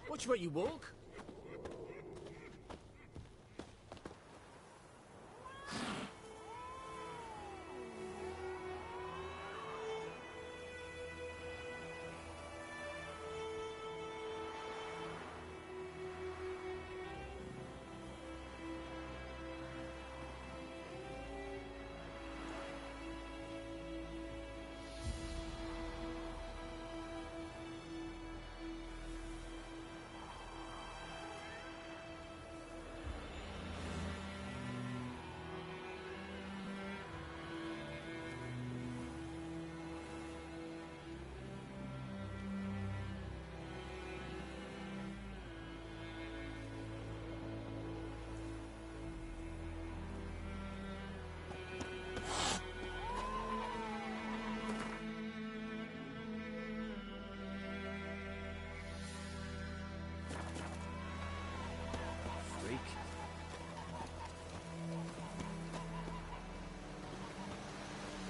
Watch where you walk.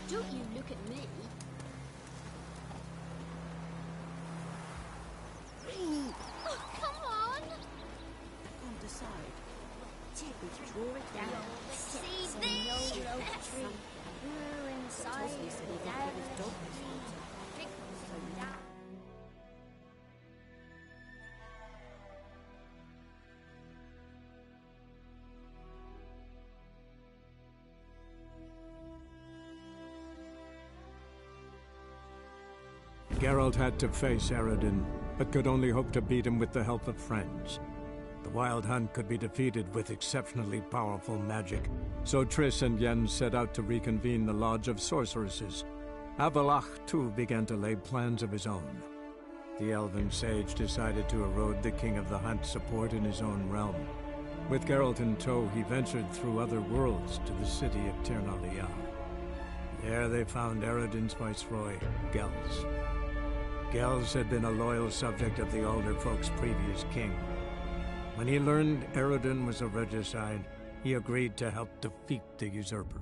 Don't you look at me. Rainy! Oh, come on! On the side. Draw it down. See thee! Oak tree. Grew inside the down. Geralt had to face Eredin, but could only hope to beat him with the help of friends. The Wild Hunt could be defeated with exceptionally powerful magic, so Triss and Yen set out to reconvene the Lodge of Sorceresses. Avallac'h, too, began to lay plans of his own. The elven sage decided to erode the King of the Hunt's support in his own realm. With Geralt in tow, he ventured through other worlds to the city of Tir na Lial. There they found Eredin's viceroy, Gels. Gels had been a loyal subject of the Alder Folk's previous king. When he learned Eredin was a regicide, he agreed to help defeat the usurper.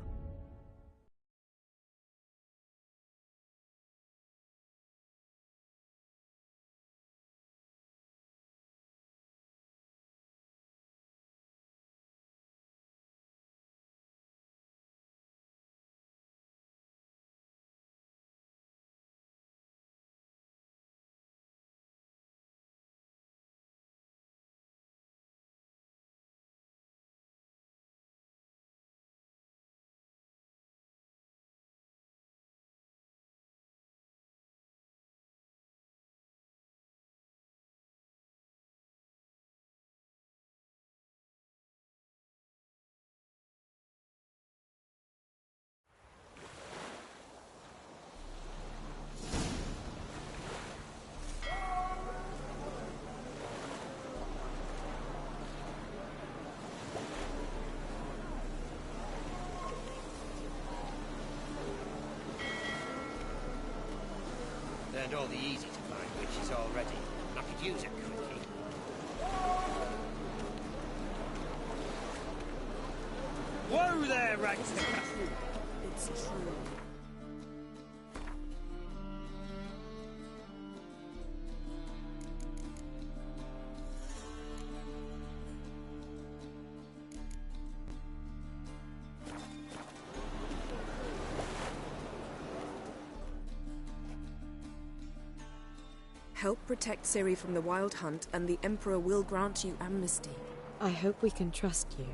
turned all the easy-to-find witches already. I could use a quickie. Whoa there, Ragtag! It's true. Help protect Ciri from the Wild Hunt, and the Emperor will grant you amnesty. I hope we can trust you.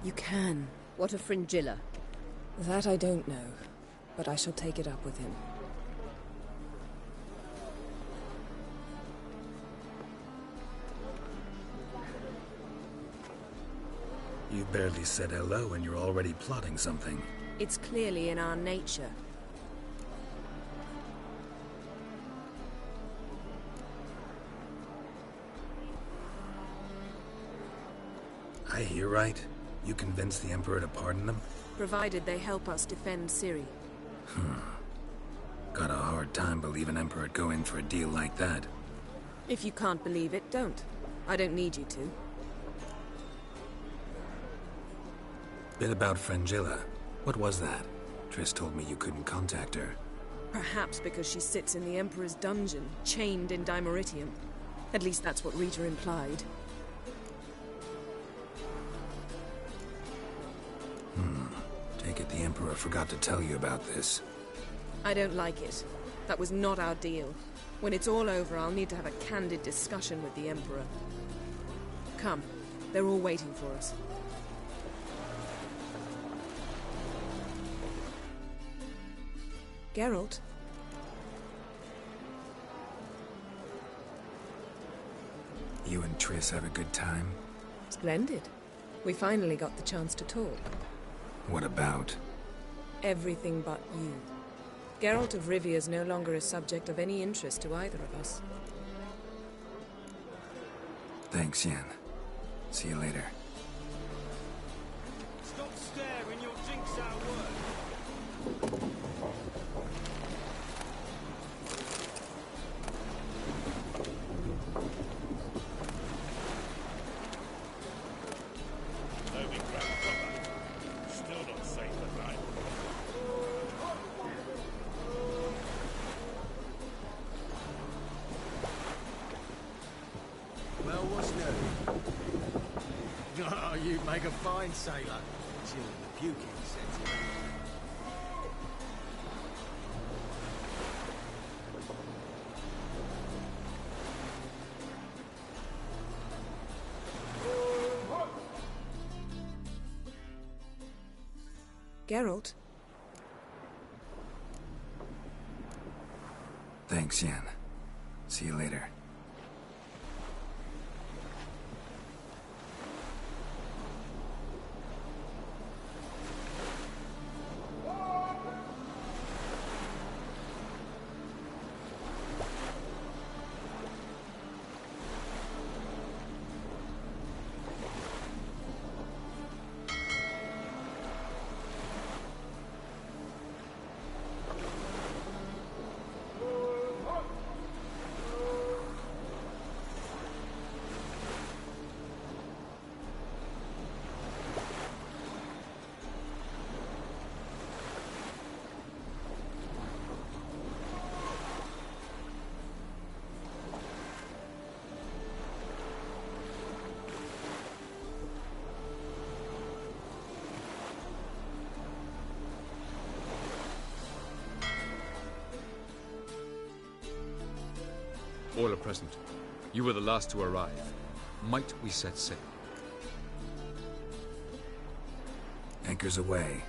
You can. What of Fringilla? That I don't know, but I shall take it up with him. You barely said hello and you're already plotting something. It's clearly in our nature. I hear right. You convinced the Emperor to pardon them? Provided they help us defend Ciri. Got a hard time believing Emperor'd go in for a deal like that. If you can't believe it, don't. I don't need you to. Bit about Fringilla. What was that? Triss told me you couldn't contact her. Perhaps because she sits in the Emperor's dungeon, chained in Dimeritium. At least that's what Rita implied. Take it the Emperor forgot to tell you about this. I don't like it. That was not our deal. When it's all over, I'll need to have a candid discussion with the Emperor. Come. They're all waiting for us. Geralt? You and Triss have a good time? Splendid. We finally got the chance to talk. What about? Everything but you. Geralt of Rivia is no longer a subject of any interest to either of us. Thanks, Yen. See you later. Stop staring, you'll jinx our work. Well, what's new? Oh, you make a fine sailor. Till the puking sets in. Geralt? Thanks, Yen. See you later. All are present. You were the last to arrive. Might we set sail? Anchors away.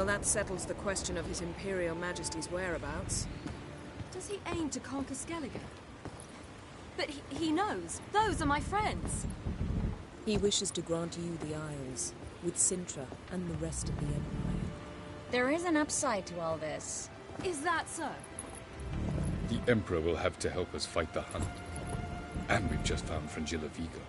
that settles the question of His Imperial Majesty's whereabouts. Does he aim to conquer Skellige? But he knows. Those are my friends. He wishes to grant you the Isles, with Sintra and the rest of the Empire. There is an upside to all this. Is that so? The Emperor will have to help us fight the Hunt. And we've just found Fringilla Vigo.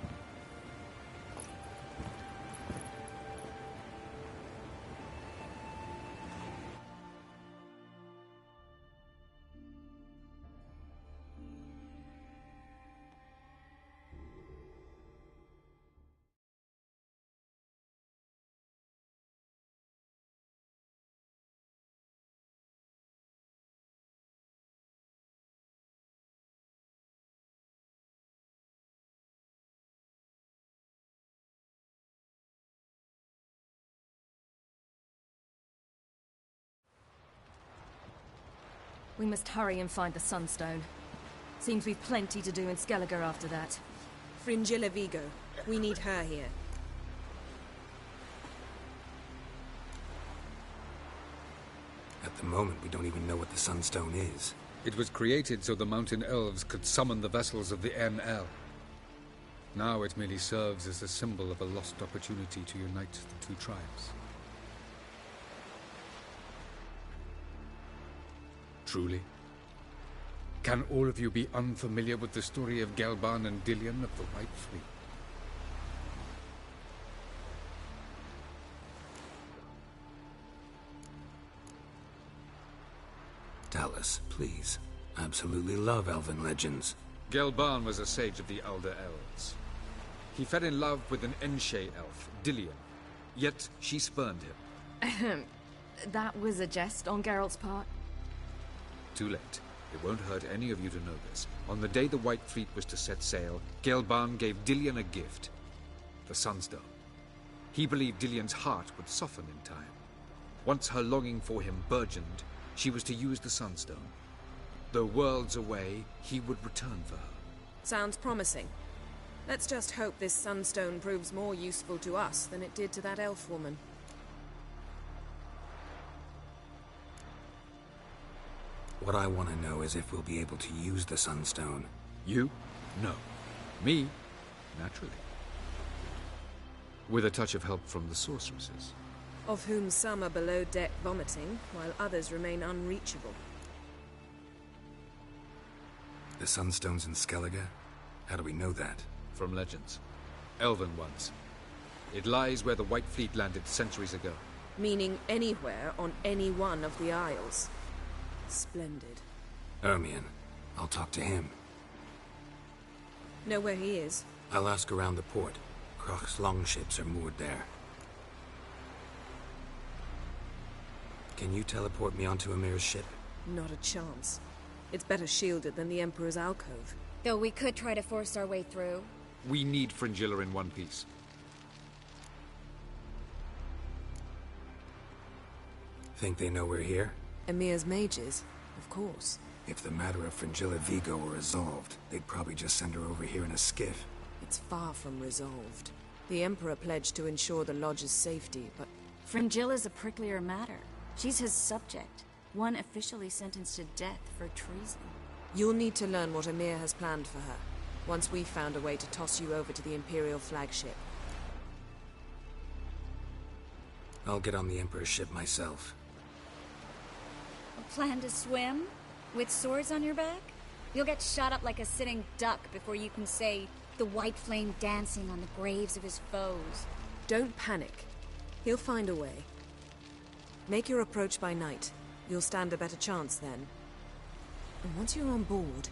We must hurry and find the Sunstone. Seems we've plenty to do in Skellige after that. Fringilla Vigo. We need her here. At the moment, we don't even know what the Sunstone is. It was created so the Mountain Elves could summon the vessels of the NL. Now it merely serves as a symbol of a lost opportunity to unite the two tribes. Truly? Can all of you be unfamiliar with the story of Gelban and Dillion of the White Fleet? Tell us, please. I absolutely love elven legends. Gelban was a sage of the Elder Elves. He fell in love with an Enshe elf, Dillion. Yet she spurned him. That was a jest on Geralt's part. Too late. It won't hurt any of you to know this. On the day the White Fleet was to set sail, Gelban gave Dillion a gift. The Sunstone. He believed Dillion's heart would soften in time. Once her longing for him burgeoned, she was to use the Sunstone. Though worlds away, he would return for her. Sounds promising. Let's just hope this Sunstone proves more useful to us than it did to that elf woman. What I want to know is if we'll be able to use the Sunstone. You? No. Me? Naturally. With a touch of help from the sorceresses. Of whom some are below deck vomiting, while others remain unreachable. The Sunstone's in Skellige? How do we know that? From legends. Elven ones. It lies where the White Fleet landed centuries ago. Meaning anywhere on any one of the Isles. Splendid. Ermion. I'll talk to him. Know where he is? I'll ask around the port. Krach's longships are moored there. Can you teleport me onto Amir's ship? Not a chance. It's better shielded than the Emperor's alcove. Though we could try to force our way through. We need Fringilla in one piece. Think they know we're here? Emir's mages, of course. If the matter of Fringilla Vigo were resolved, they'd probably just send her over here in a skiff. It's far from resolved. The Emperor pledged to ensure the Lodge's safety, but... Fringilla's a pricklier matter. She's his subject, one officially sentenced to death for treason. You'll need to learn what Emir has planned for her, once we've found a way to toss you over to the Imperial flagship. I'll get on the Emperor's ship myself. A plan to swim? With swords on your back? You'll get shot up like a sitting duck before you can say, the white flame dancing on the graves of his foes. Don't panic. He'll find a way. Make your approach by night. You'll stand a better chance then. And once you're on board,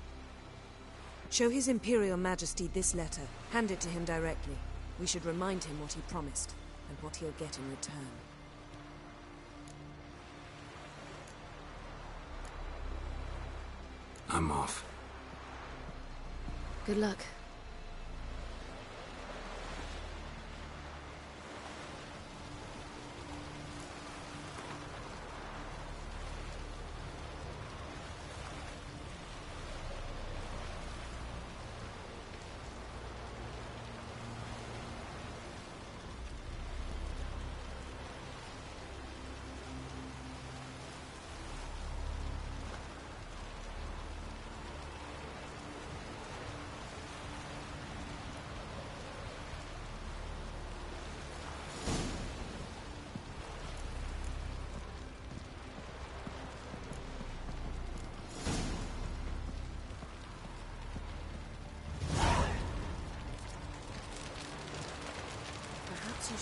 show His Imperial Majesty this letter. Hand it to him directly. We should remind him what he promised, and what he'll get in return. I'm off. Good luck.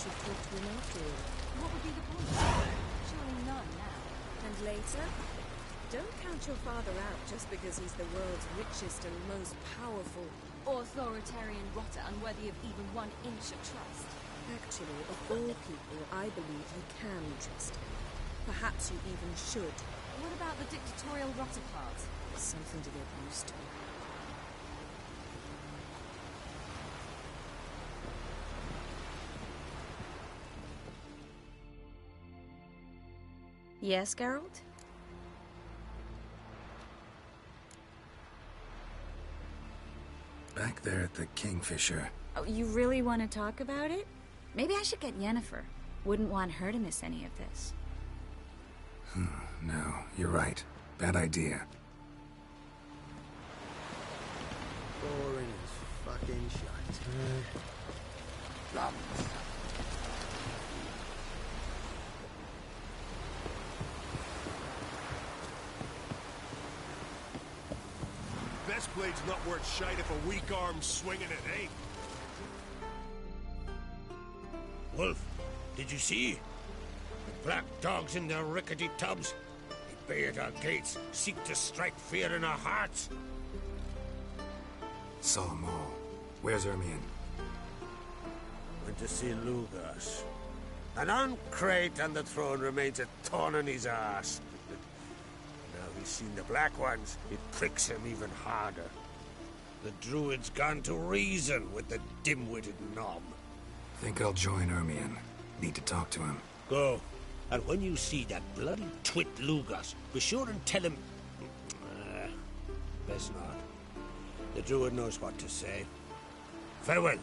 should talk to him after all. What would be the point? Surely none now. And later? Don't count your father out just because he's the world's richest and most powerful. Authoritarian rotter unworthy of even 1 inch of trust. Actually, of all people, I believe you can trust him. Perhaps you even should. What about the dictatorial rotter part? Something to get used to. Yes, Geralt? Back there at the Kingfisher. Oh, you really want to talk about it? Maybe I should get Yennefer. Wouldn't want her to miss any of this. No, you're right. Bad idea. Boring as fucking shite. Best blade's not worth shite if a weak arm's swinging it, eh? Wolf, did you see? The black dogs in their rickety tubs. They bay at our gates, seek to strike fear in our hearts. Saw 'em all. Where's Ermion? Went to see Lugas. And on Crate on the throne remains a thorn in his arse. Now he's seen the black ones, it pricks him even harder. The druid's gone to reason with the dim-witted knob. Think I'll join Ermion. Need to talk to him. Go. And when you see that bloody twit Lugas, be sure and tell him... best not. The druid knows what to say. Farewell.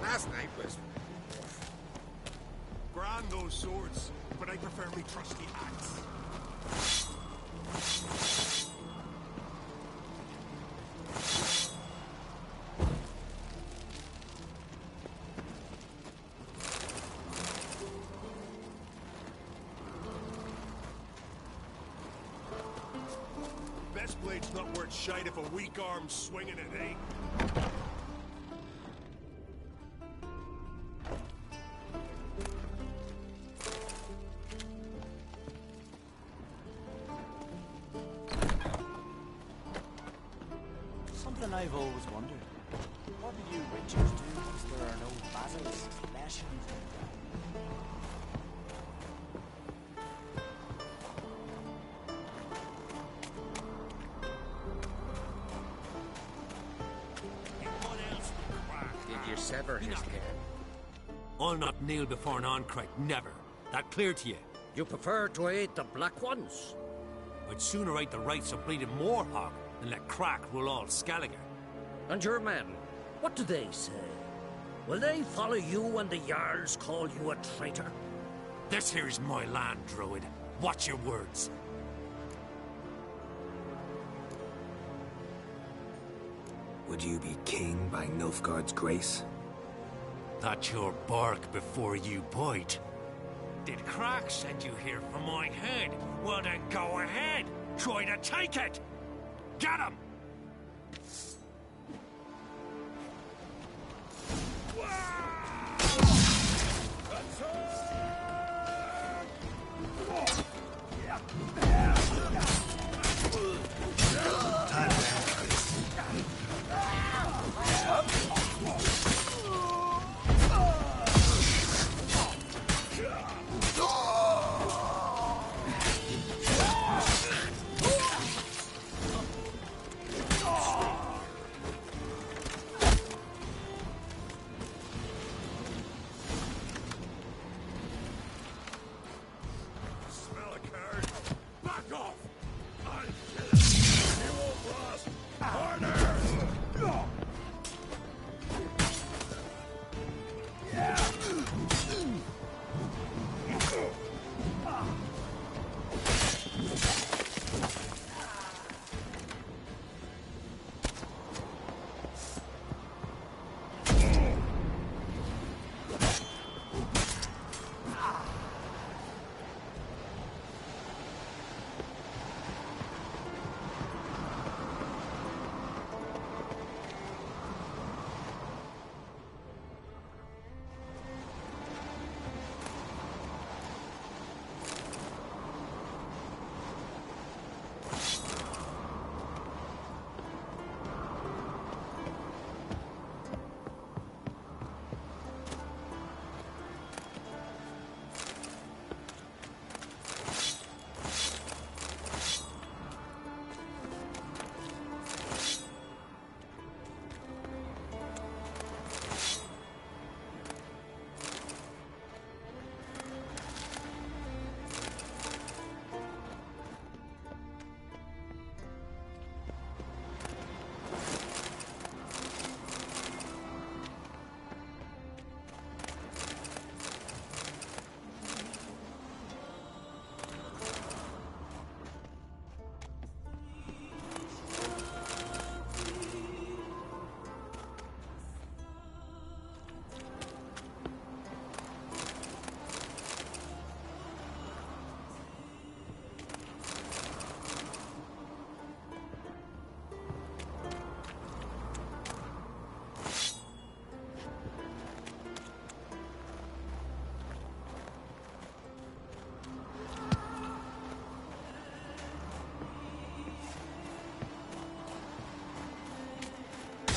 Last night was... Grand those swords, but I prefer me trusty axe. Best blade's not worth shite if a weak arm's swinging it, eh? Something I've always wondered. What do you witchers do once there are no basilisk flesh on the Did you sever his head? I'll not kneel before an Oncrite, never. That clear to you? You prefer to aid the black ones? I'd sooner right the rights of bleeding Moorhog than let Crack rule all Skellige. And your men, what do they say? Will they follow you when the Jarls call you a traitor? This here's my land, Druid. Watch your words. Would you be king by Nilfgaard's grace? That's your bark before you bite. Did Crack send you here for my head? Well then go ahead! Try to take it! Get him!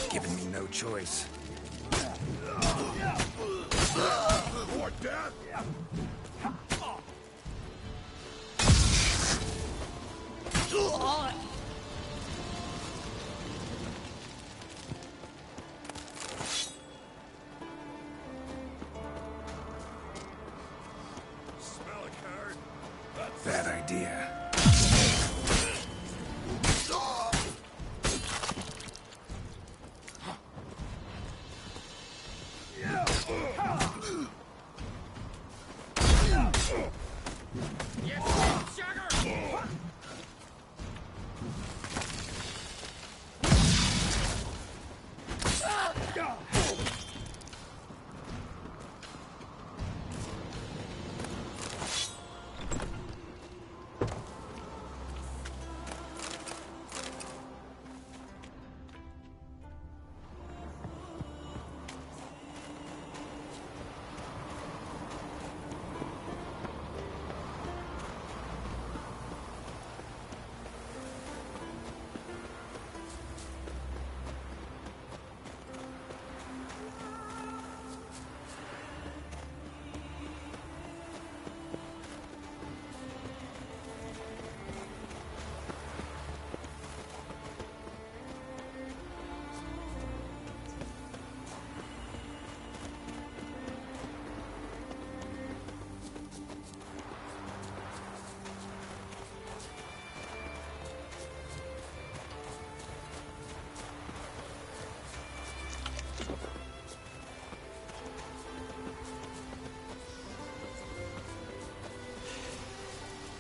Giving me no choice. More death! Smell a card? Bad idea.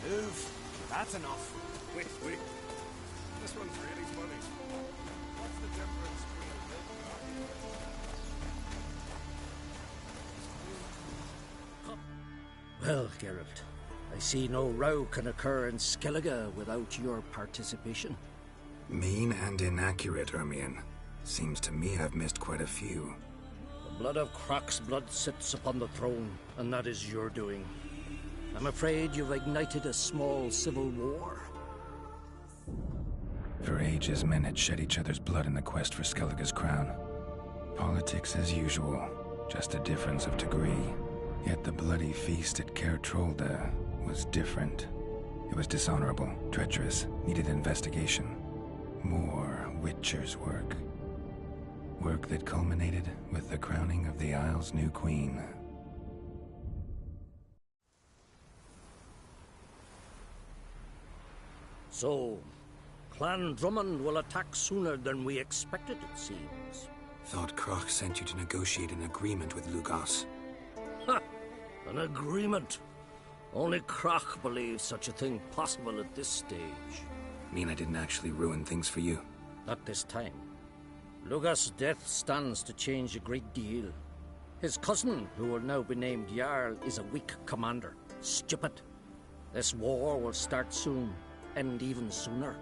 Move. That's enough. Wait. This one's really funny. What's the difference between Well, Geralt, I see no row can occur in Skellige without your participation. Mean and inaccurate, Ermion. Seems to me I've missed quite a few. The blood of Croc's blood sits upon the throne, and that is your doing. I'm afraid you've ignited a small civil war. For ages, men had shed each other's blood in the quest for Skellige's crown. Politics as usual, just a difference of degree. Yet the bloody feast at Caer Trolda was different. It was dishonorable, treacherous, needed investigation. More Witcher's work. Work that culminated with the crowning of the Isle's new queen. So, Clan Drummond will attack sooner than we expected, it seems. Thought Croc sent you to negotiate an agreement with Lugos. Ha! An agreement? Only Croc believes such a thing possible at this stage. Mean I didn't actually ruin things for you? Not this time. Lugos' death stands to change a great deal. His cousin, who will now be named Jarl, is a weak commander. Stupid. This war will start soon, end even sooner.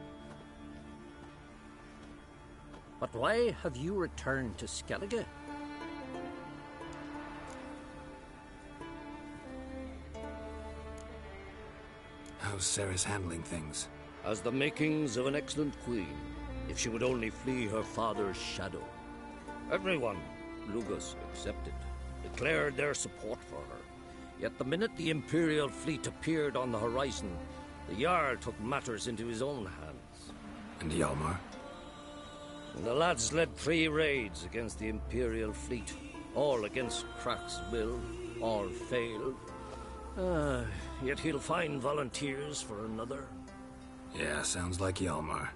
But why have you returned to Skellige? How's Sarah's handling things? Has the makings of an excellent queen, if she would only flee her father's shadow. Everyone, Lugos excepted, declared their support for her. Yet the minute the Imperial fleet appeared on the horizon, the Jarl took matters into his own hands. And Hjalmar? And the lads led 3 raids against the Imperial fleet, all against Croc's will, all failed. Yet he'll find volunteers for another. Yeah, sounds like Hjalmar.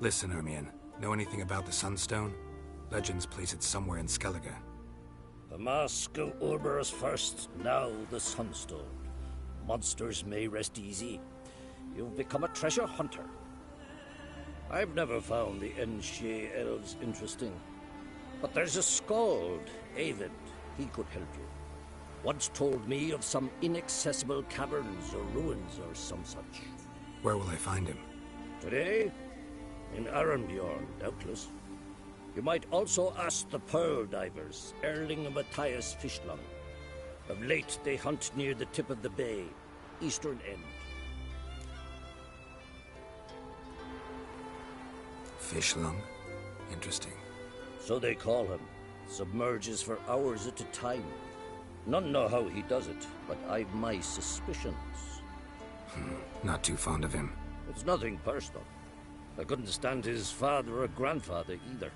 Listen, Ermion, know anything about the Sunstone? Legends place it somewhere in Skellige. The Mask of Urberus first, now the Sunstone. Monsters may rest easy. You've become a treasure hunter. I've never found the Enshe elves interesting. But there's a skald, Avid. He could help you. Once told me of some inaccessible caverns or ruins or some such. Where will I find him? Today? In Arenbjorn, doubtless. You might also ask the Pearl Divers, Erling and Matthias Fishlung. Of late, they hunt near the tip of the bay, eastern end. Fishlung? Interesting. So they call him. Submerges for hours at a time. None know how he does it, but I've my suspicions. Not too fond of him. It's nothing personal. I couldn't stand his father or grandfather either.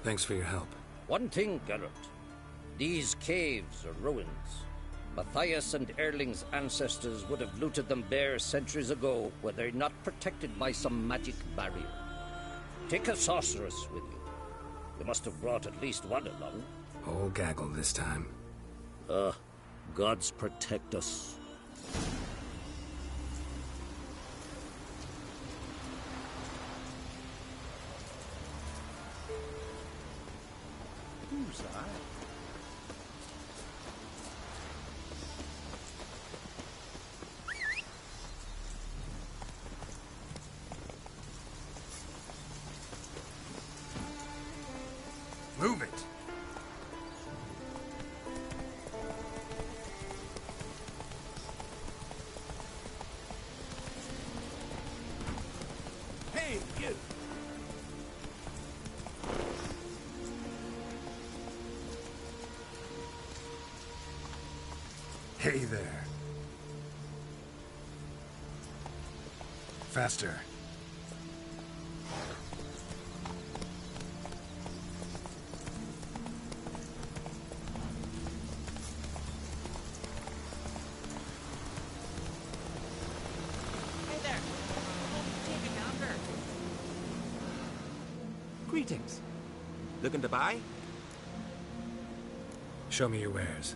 Thanks for your help. One thing, Geralt. These caves are ruins. Matthias and Erling's ancestors would have looted them bare centuries ago were they not protected by some magic barrier. Take a sorceress with you. You must have brought at least one along. Whole gaggle this time. Gods protect us. Who's that? Move it! Hey, you! Hey there. Faster. Greetings. Looking to buy? Show me your wares.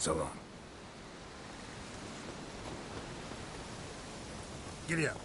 So long. Giddy up.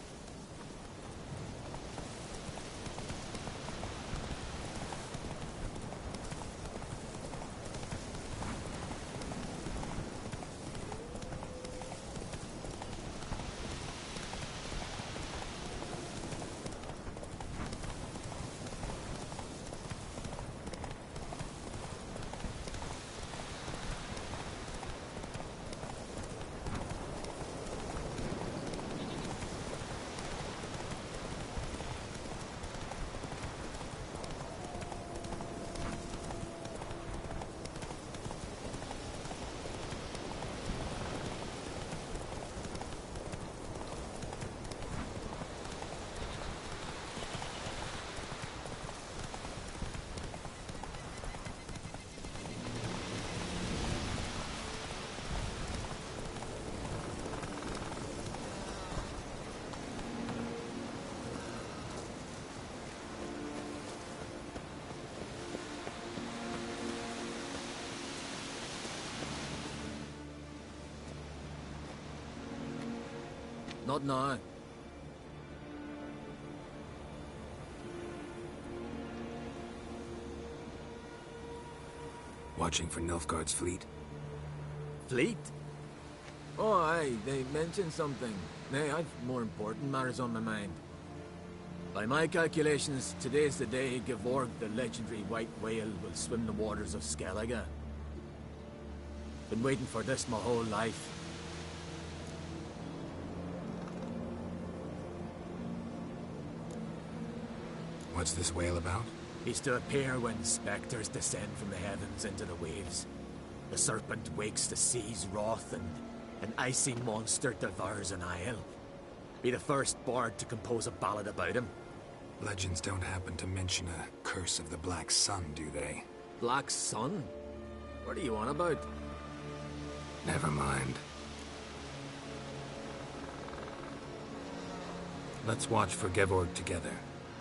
Not now. Watching for Nilfgaard's fleet? Fleet? Oh, aye, they mentioned something. Nay, I've more important matters on my mind. By my calculations, today's the day Gevorg, the legendary white whale, will swim the waters of Skellige. Been waiting for this my whole life. What's this whale about? He's to appear when spectres descend from the heavens into the waves. The serpent wakes the sea's wrath, and an icy monster devours an isle. Be the first bard to compose a ballad about him. Legends don't happen to mention a curse of the Black Sun, do they? Black Sun? What are you on about? Never mind. Let's watch for Gevorg together,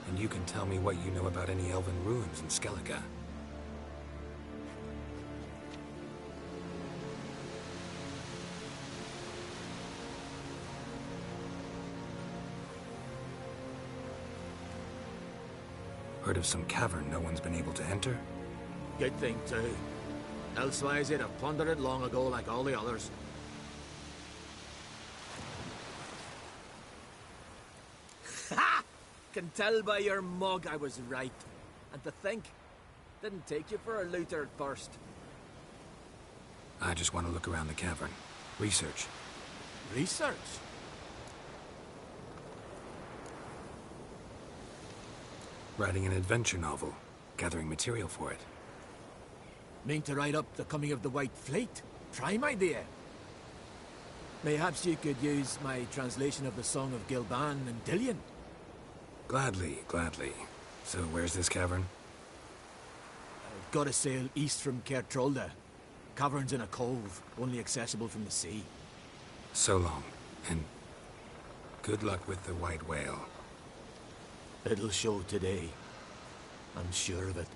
and you can tell me what you know about any elven ruins in Skellige. Heard of some cavern no one's been able to enter? Good thing, too. Elsewise, they'd have plundered it long ago like all the others. Ha! Can tell by your mug I was right. And to think, didn't take you for a looter at first. I just want to look around the cavern. Research. Research? Writing an adventure novel. Gathering material for it. Mean to write up the coming of the White Fleet? Prime idea. Mayhaps you could use my translation of the Song of Gilban and Dillion. Gladly, gladly. So where's this cavern? I've got to sail east from Kertrolda. Cavern's in a cove, only accessible from the sea. So long, and good luck with the white whale. It'll show today. I'm sure of it.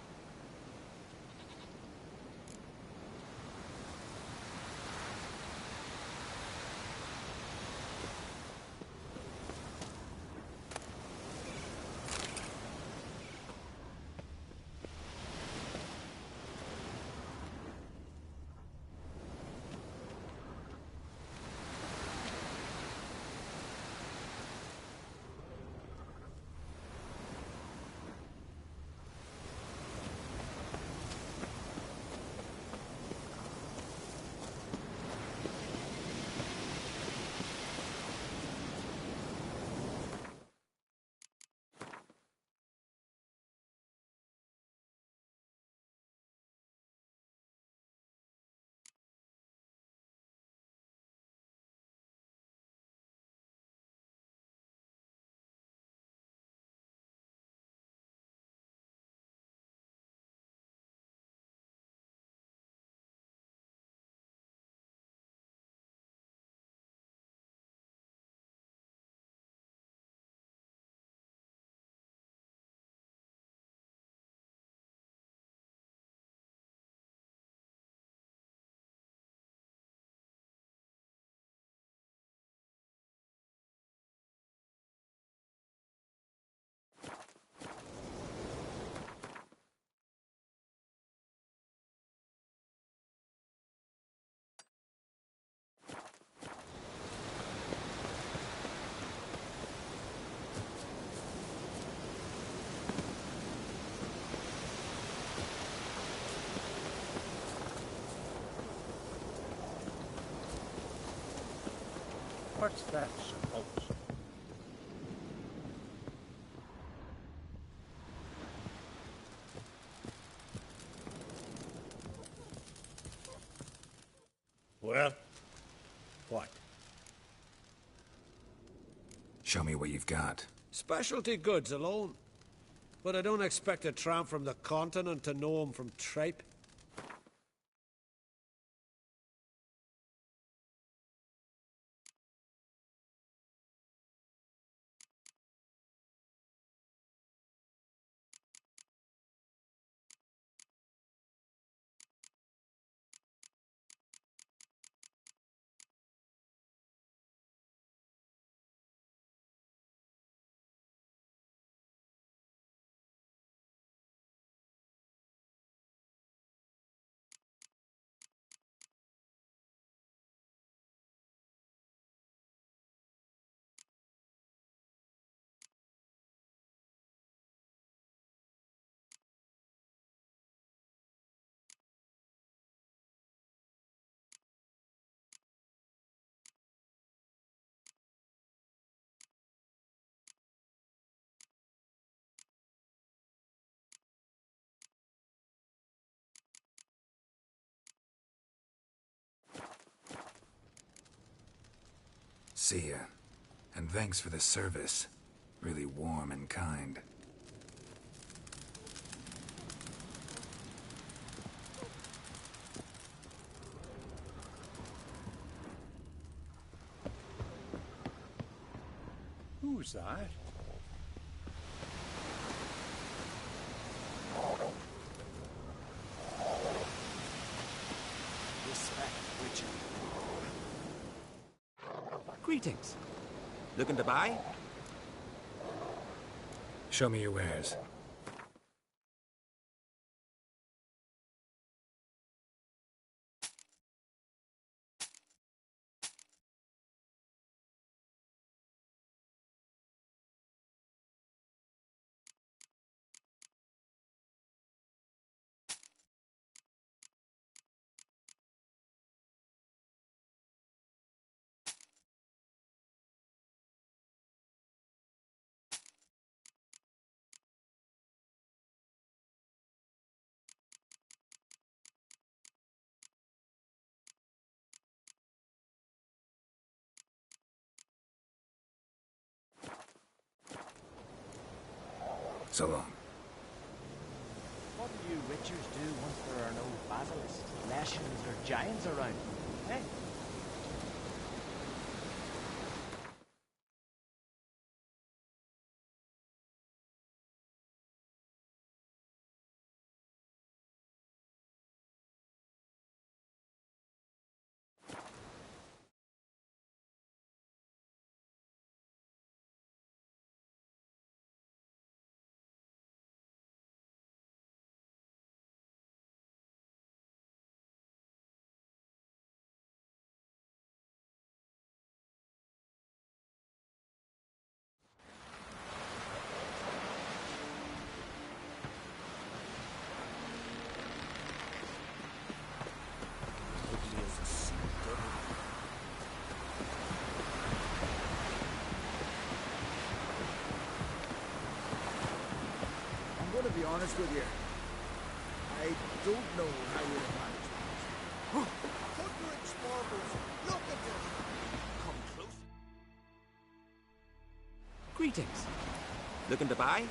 What's that, suppose? Well, what? Show me what you've got. Specialty goods alone. But I don't expect a tramp from the continent to know 'em from tripe. See ya. And thanks for the service. Really warm and kind. Who's that? Respect, Richard. Greetings. Looking to buy? Show me your wares. So long. What do you witchers do once there are no basilisks, lashings, or giants around? Eh? I'm going to be honest with you. I don't know how you'd have managed it. 100 sparkles! Look at this! Come close. Greetings. Looking to buy?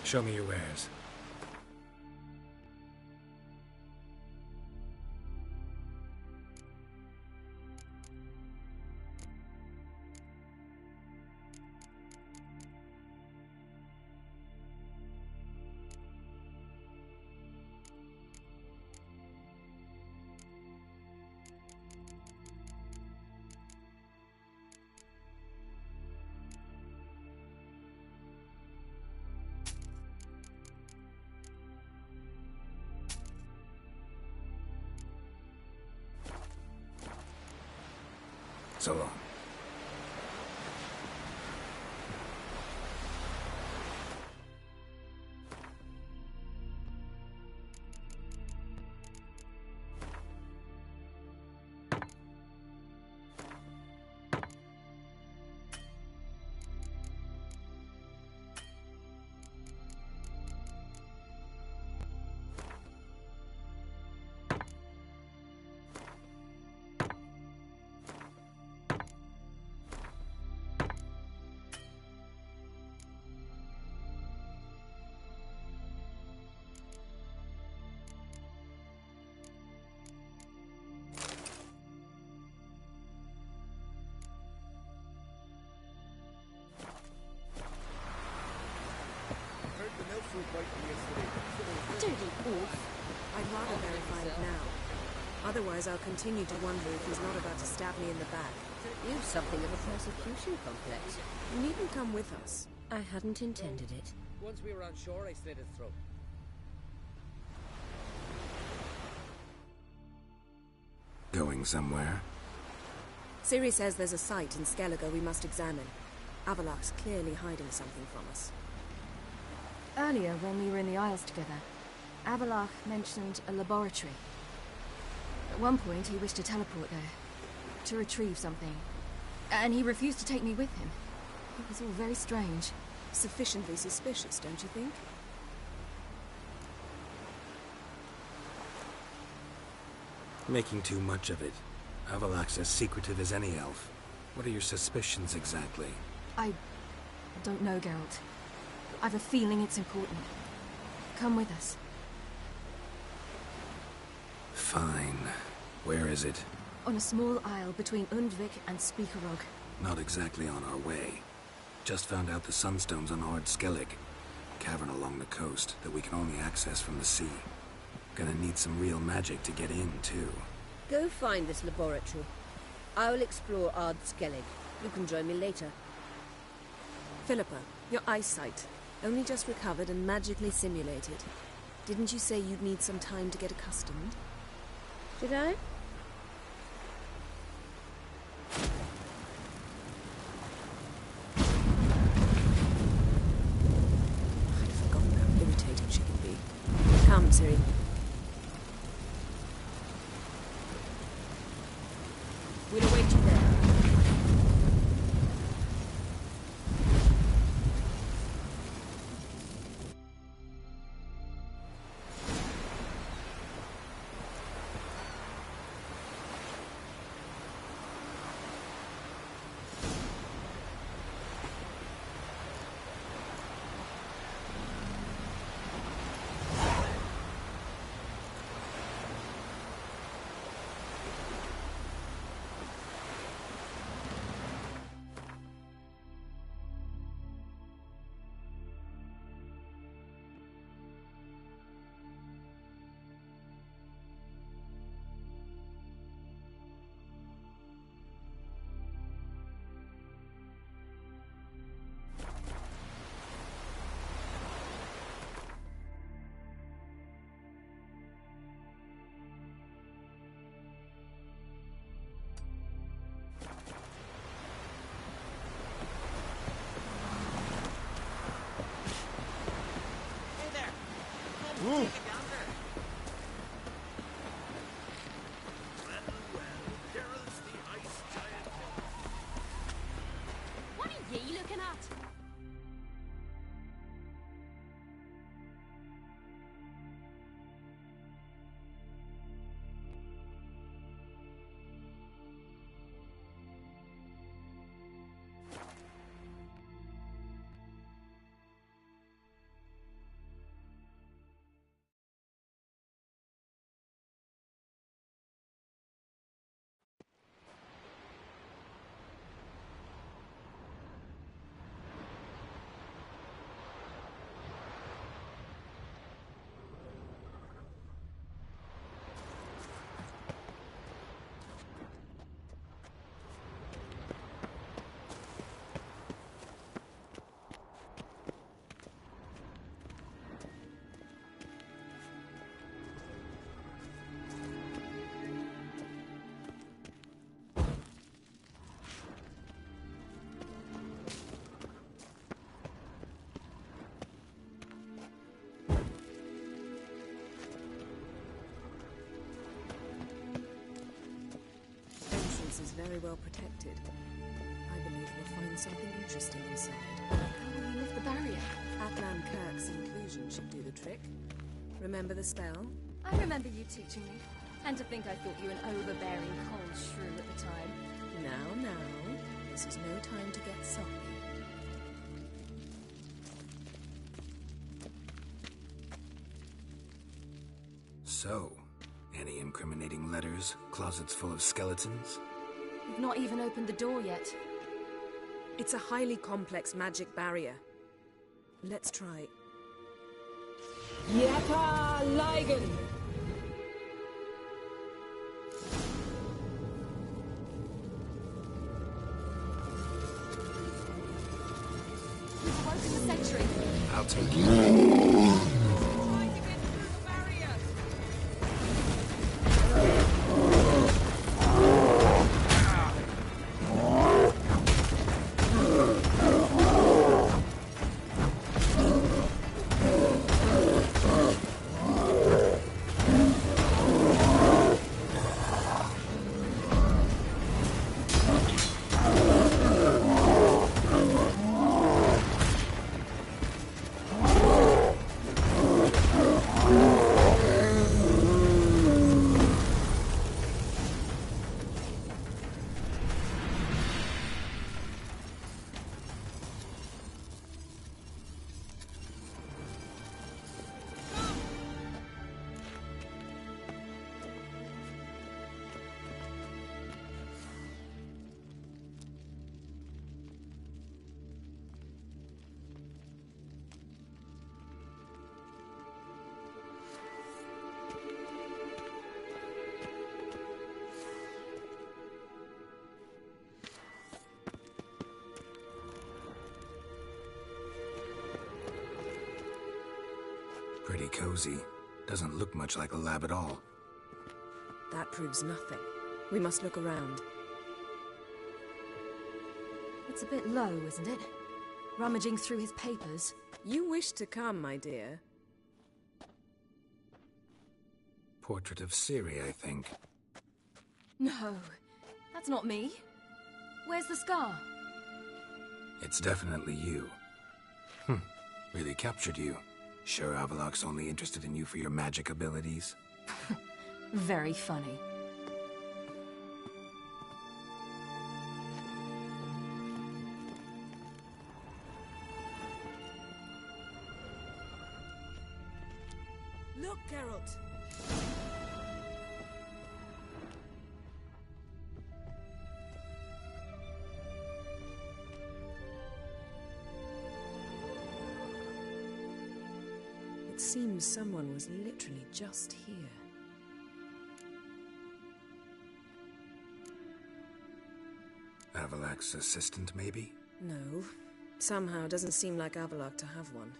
Show me your wares. So long. so brightly yesterday. Dirty wolf. I'd rather verify it now. Otherwise, I'll continue to wonder if he's not about to stab me in the back. You've something of a persecution complex. You needn't come with us. I hadn't intended it. Once we were on shore, I slit his throat. Going somewhere? Ciri says there's a site in Skellige we must examine. Avalok's clearly hiding something from us. Earlier, when we were in the Isles together, Avalok mentioned a laboratory. At one point, he wished to teleport there, to retrieve something. And he refused to take me with him. It was all very strange. Sufficiently suspicious, don't you think? Making too much of it. Avalok's as secretive as any elf. What are your suspicions exactly? I don't know, Geralt. I've a feeling it's important. Come with us. Fine. Where is it? On a small isle between Undvik and Speakerog. Not exactly on our way. Just found out the Sunstone's on Ard Skellig. Cavern along the coast that we can only access from the sea. Gonna need some real magic to get in, too. Go find this laboratory. I will explore Ard Skellig. You can join me later. Philippa, your eyesight. Only just recovered and magically simulated. Didn't you say you'd need some time to get accustomed? Did I? I'd forgotten how irritating she can be. Come, Ciri. We'll await you there. What are ye looking at? Is very well protected. I believe we'll find something interesting inside. How will we lift the barrier? Atlan Kirk's inclusion should do the trick. Remember the spell? I remember you teaching me. And to think I thought you an overbearing cold shrew at the time. Now. This is no time to get soppy. So, any incriminating letters? Closets full of skeletons? We've not even opened the door yet. It's a highly complex magic barrier. Let's try. Yeka Ligen! You've awoken the sentry. I'll take you. Pretty cozy. Doesn't look much like a lab at all. That proves nothing. We must look around. It's a bit low, isn't it? Rummaging through his papers. You wish to come, my dear. Portrait of Ciri, I think. No, that's not me. Where's the scar? It's definitely you. Really captured you. Sure Avallac'h's only interested in you for your magic abilities? Very funny. Look, Geralt! It seems someone was literally just here. Avallac'h's assistant, maybe? No. Somehow it doesn't seem like Avallac'h to have one.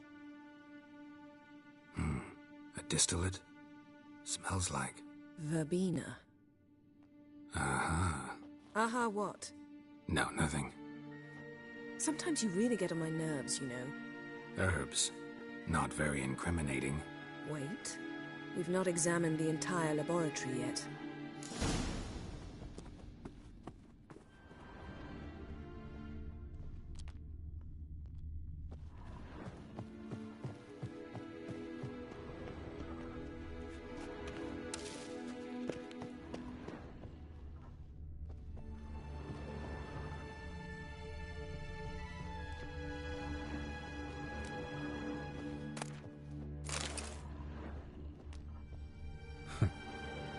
A distillate? Smells like... Verbena. Aha. Aha what? No, nothing. Sometimes you really get on my nerves, you know. Herbs. Not very incriminating. Wait. We've not examined the entire laboratory yet.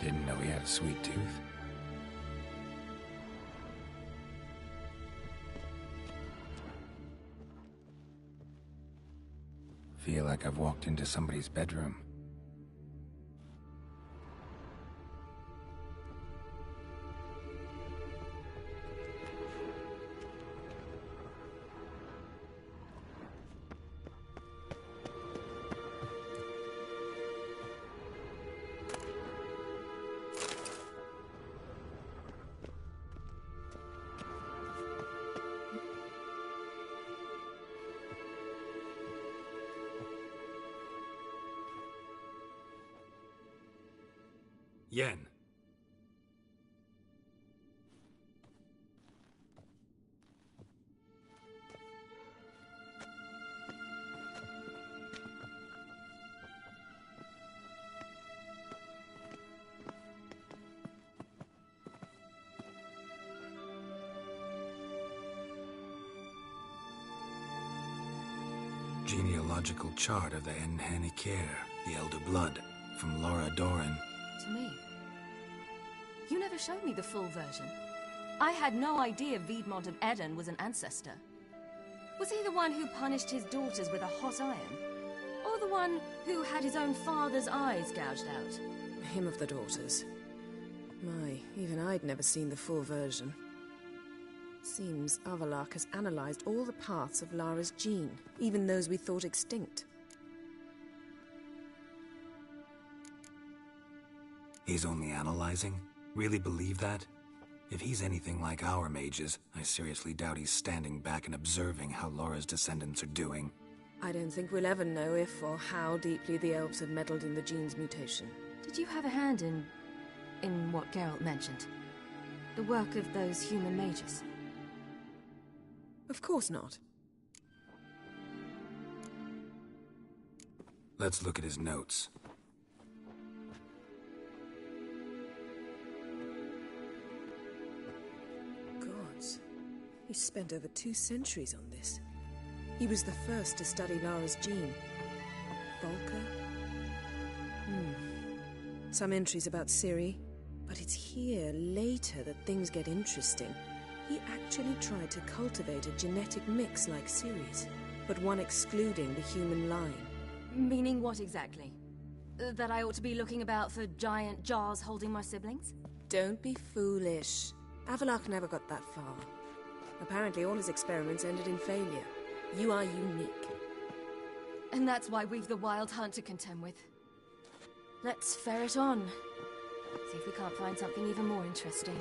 Didn't know he had a sweet tooth. Feel like I've walked into somebody's bedroom. Yen. Genealogical chart of the Enhanikir, the Elder Blood, from Laura Doran. To me. You never showed me the full version. I had no idea Viedmont of Eden was an ancestor. Was he the one who punished his daughters with a hot iron? Or the one who had his own father's eyes gouged out? Hymn of the Daughters. My, even I'd never seen the full version. Seems Avallac'h has analyzed all the parts of Lara's gene, even those we thought extinct. He's only analyzing? Really believe that? If he's anything like our mages, I seriously doubt he's standing back and observing how Laura's descendants are doing. I don't think we'll ever know if or how deeply the elves have meddled in the gene's mutation. Did you have a hand in what Geralt mentioned? The work of those human mages? Of course not. Let's look at his notes. Gods. He spent over 2 centuries on this. He was the first to study Lara's gene. Volker? Some entries about Ciri, but it's here, later, that things get interesting. He actually tried to cultivate a genetic mix like Ciri's, but one excluding the human line. Meaning what exactly? That I ought to be looking about for giant jars holding my siblings? Don't be foolish. Avallac'h never got that far. Apparently all his experiments ended in failure. You are unique. And that's why we've the Wild Hunt to contend with. Let's ferret on. See if we can't find something even more interesting.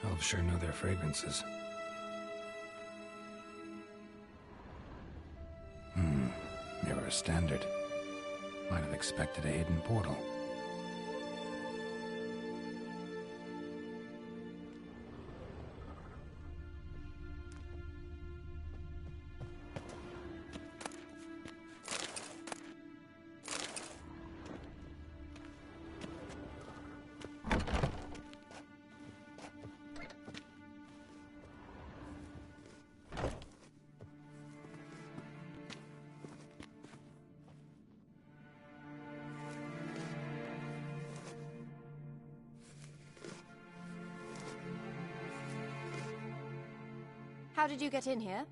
Elves sure know their fragrances. Never a standard. Might have expected a hidden portal. How did you get in here?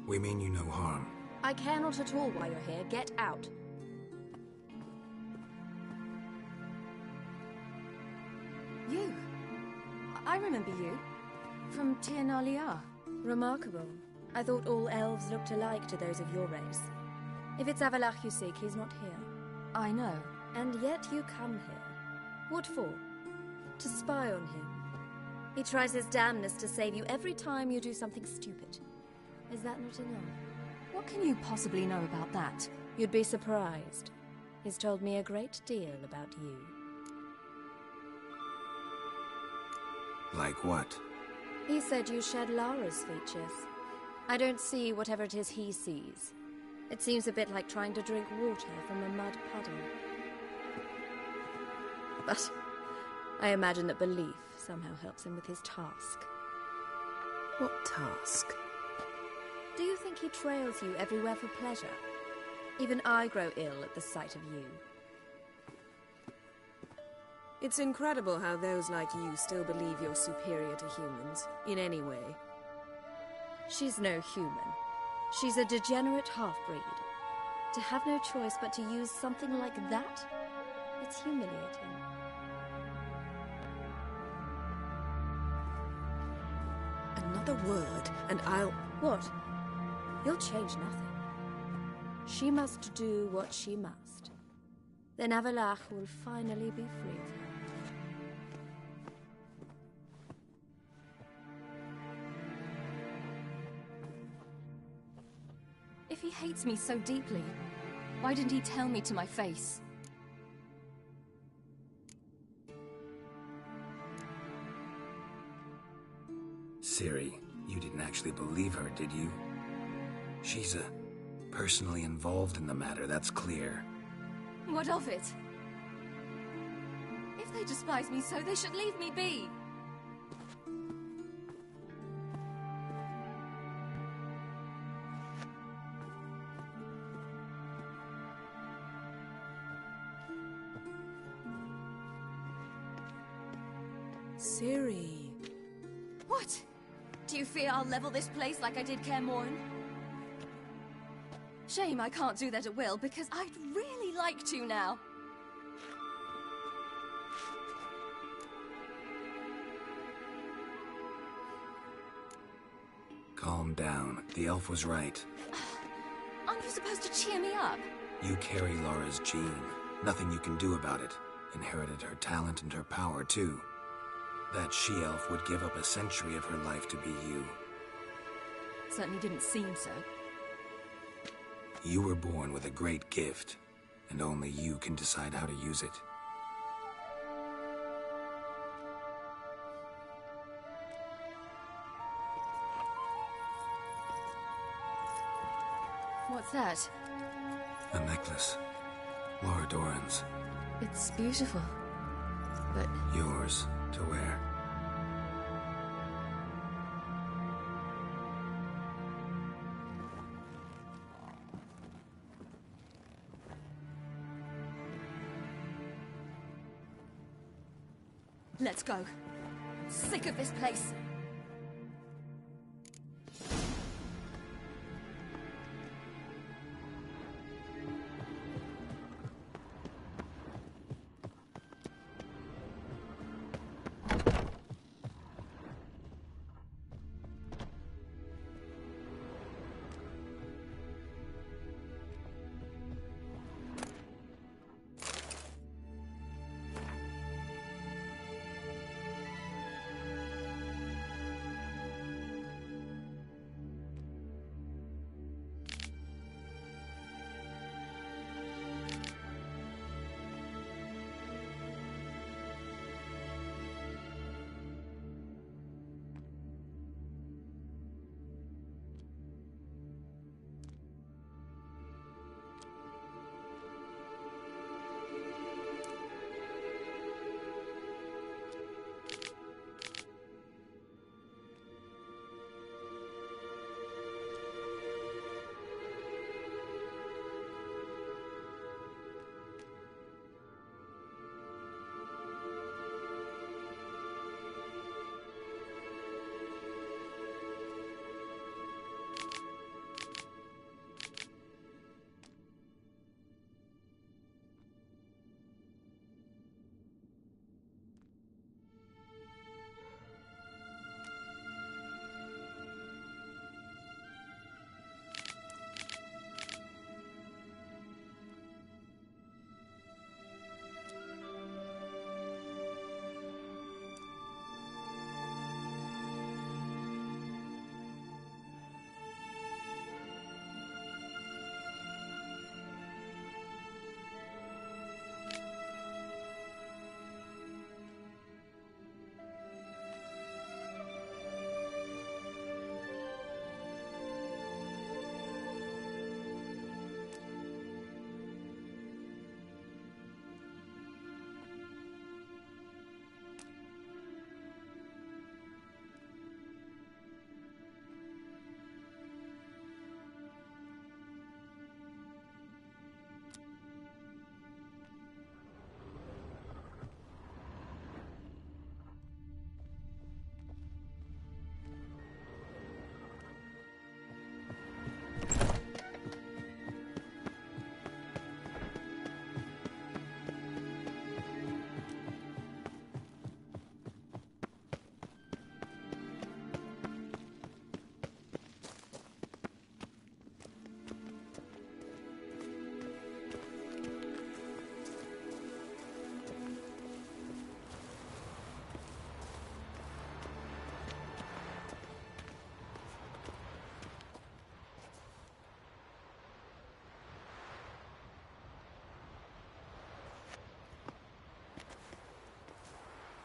We mean you no harm. I care not at all why you're here. Get out. You? I remember you. From Tir na Liar. Remarkable. I thought all elves looked alike to those of your race. If it's Avallac'h you seek, he's not here. I know. And yet you come here. What for? To spy on him. He tries his damnedest to save you every time you do something stupid. Is that not enough? What can you possibly know about that? You'd be surprised. He's told me a great deal about you. Like what? He said you shared Lara's features. I don't see whatever it is he sees. It seems a bit like trying to drink water from a mud puddle. But I imagine that belief somehow helps him with his task. What task? Do you think he trails you everywhere for pleasure? Even I grow ill at the sight of you. It's incredible how those like you still believe you're superior to humans, in any way. She's no human. She's a degenerate half-breed. To have no choice but to use something like that? It's humiliating. Another word, and I'll... What? You'll change nothing. She must do what she must. Then Avallac'h will finally be free of her. If he hates me so deeply, why didn't he tell me to my face? Ciri, you didn't actually believe her, did you? She's personally involved in the matter, that's clear. What of it? If they despise me so, they should leave me be. Ciri. What? Do you fear I'll level this place like I did Kaer Morhen? Shame I can't do that at will, because I'd really like to now. Calm down. The elf was right. Aren't you supposed to cheer me up? You carry Laura's gene. Nothing you can do about it. Inherited her talent and her power, too. That she-elf would give up a century of her life to be you. Certainly didn't seem so. You were born with a great gift, and only you can decide how to use it. What's that? A necklace. Laura Doran's. It's beautiful, but... Yours to wear. Let's go. I'm sick of this place.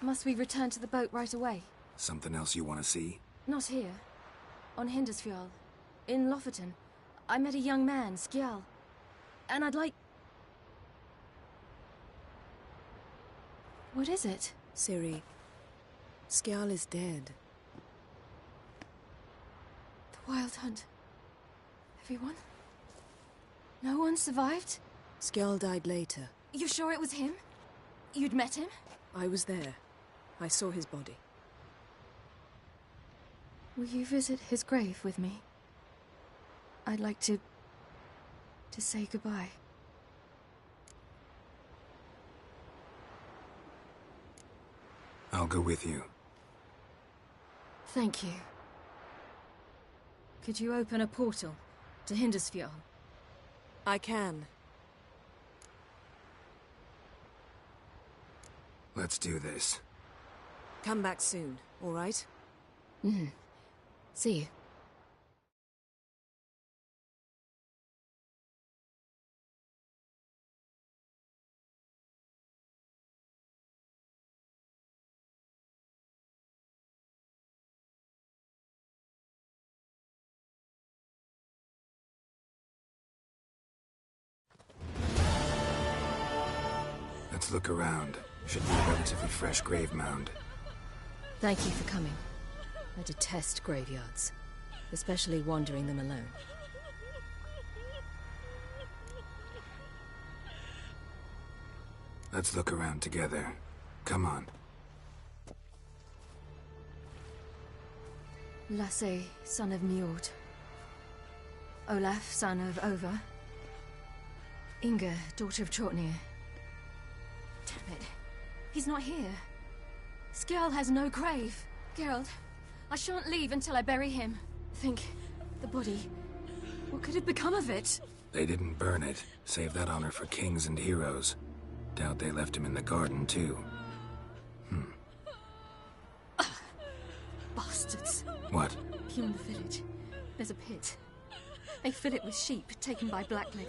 Must we return to the boat right away? Something else you want to see? Not here. On Hindersfjall. In Lofoten. I met a young man, Skjal. And I'd like... What is it? Ciri, Skjal is dead. The Wild Hunt. Everyone? No one survived? Skjal died later. You sure it was him? You'd met him? I was there. I saw his body. Will you visit his grave with me? I'd like to say goodbye. I'll go with you. Thank you. Could you open a portal to Hindersfjall? I can. Let's do this. Come back soon, all right? See you. Let's look around. Should be a relatively fresh grave mound. Thank you for coming. I detest graveyards, especially wandering them alone. Let's look around together. Come on. Lasse, son of Njord. Olaf, son of Over. Inga, daughter of Trotnir. Damn it. He's not here. Skjal has no grave. Geralt, I shan't leave until I bury him. Think, the body. What could have become of it? They didn't burn it. Save that honor for kings and heroes. Doubt they left him in the garden, too. Bastards. What? Beyond the village, there's a pit. They fill it with sheep taken by Blackleg.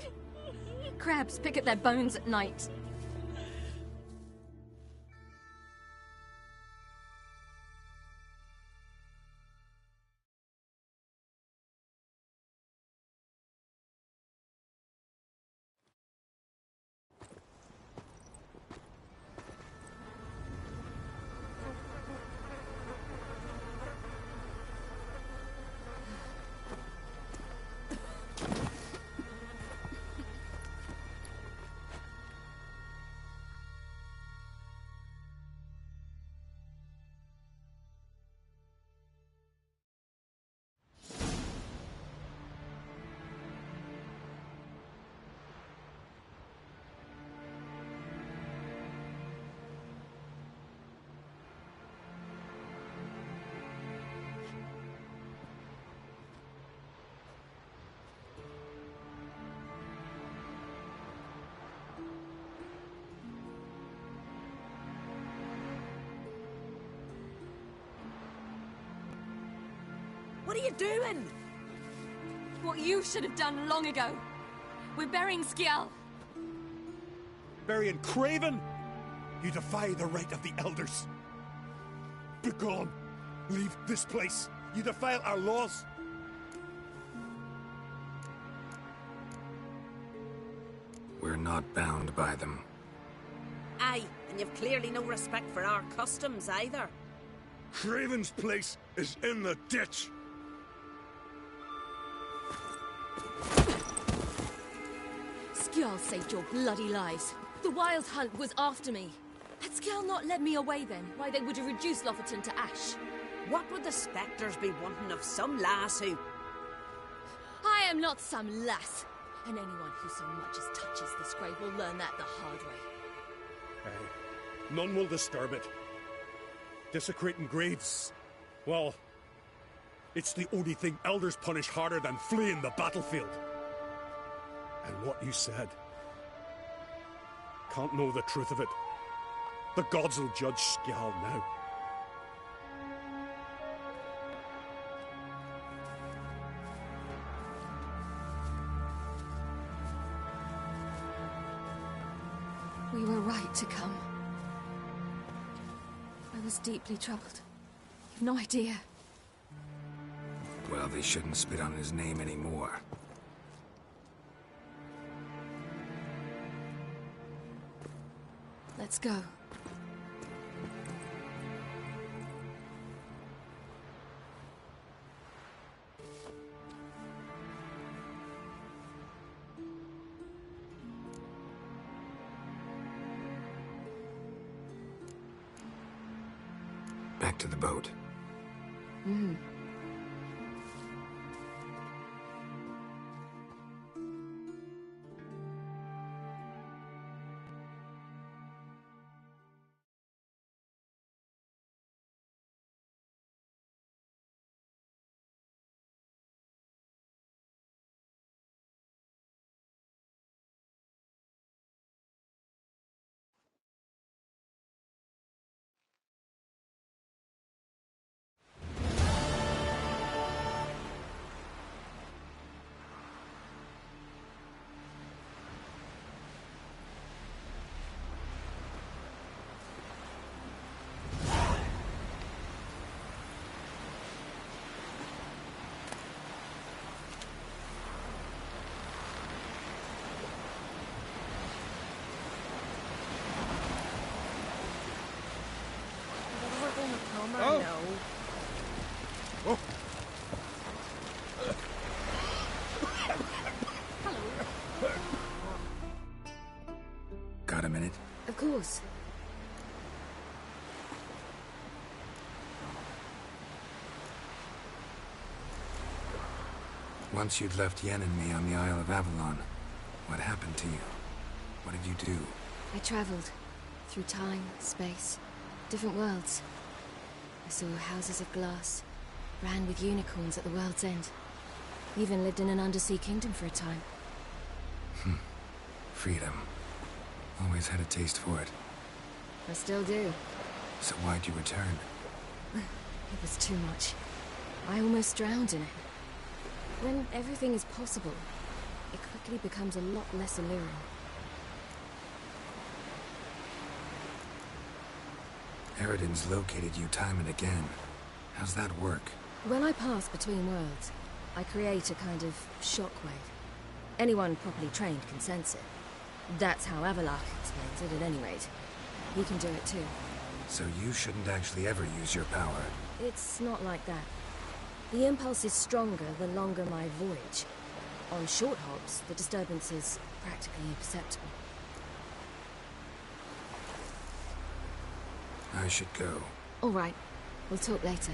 Crabs pick at their bones at night. What are you doing? What you should have done long ago. We're burying Skjal. Burying Craven? You defy the right of the elders. Begone! Leave this place. You defile our laws. We're not bound by them. Aye, and you've clearly no respect for our customs either. Craven's place is in the ditch. Skjal saved your bloody lives. The Wild Hunt was after me. Had Skjal not led me away then, why they would have reduced Lofoten to ash. What would the spectres be wanting of some lass who... I am not some lass. And anyone who so much as touches this grave will learn that the hard way. Aye. None will disturb it. Desecrating graves, well, it's the only thing elders punish harder than fleeing the battlefield. And what you said, can't know the truth of it. The gods will judge Skjal now. We were right to come. was deeply troubled. You've no idea. Well, they shouldn't spit on his name anymore. Let's go. Back to the boat. Mm. Oh. Got a minute? Of course. Once you'd left Yen and me on the Isle of Avalon, what happened to you? What did you do? I traveled. Through time, space, different worlds. I saw houses of glass, ran with unicorns at the world's end. Even lived in an undersea kingdom for a time. Freedom. Always had a taste for it. I still do. So why'd you return? It was too much. I almost drowned in it. When everything is possible, it quickly becomes a lot less alluring. Eridan's located you time and again. How's that work? When I pass between worlds, I create a kind of shockwave. Anyone properly trained can sense it. That's how Avalach explains it, at any rate. He can do it too. So you shouldn't actually ever use your power. It's not like that. The impulse is stronger the longer my voyage. On short hops, the disturbance is practically imperceptible. I should go. All right. We'll talk later.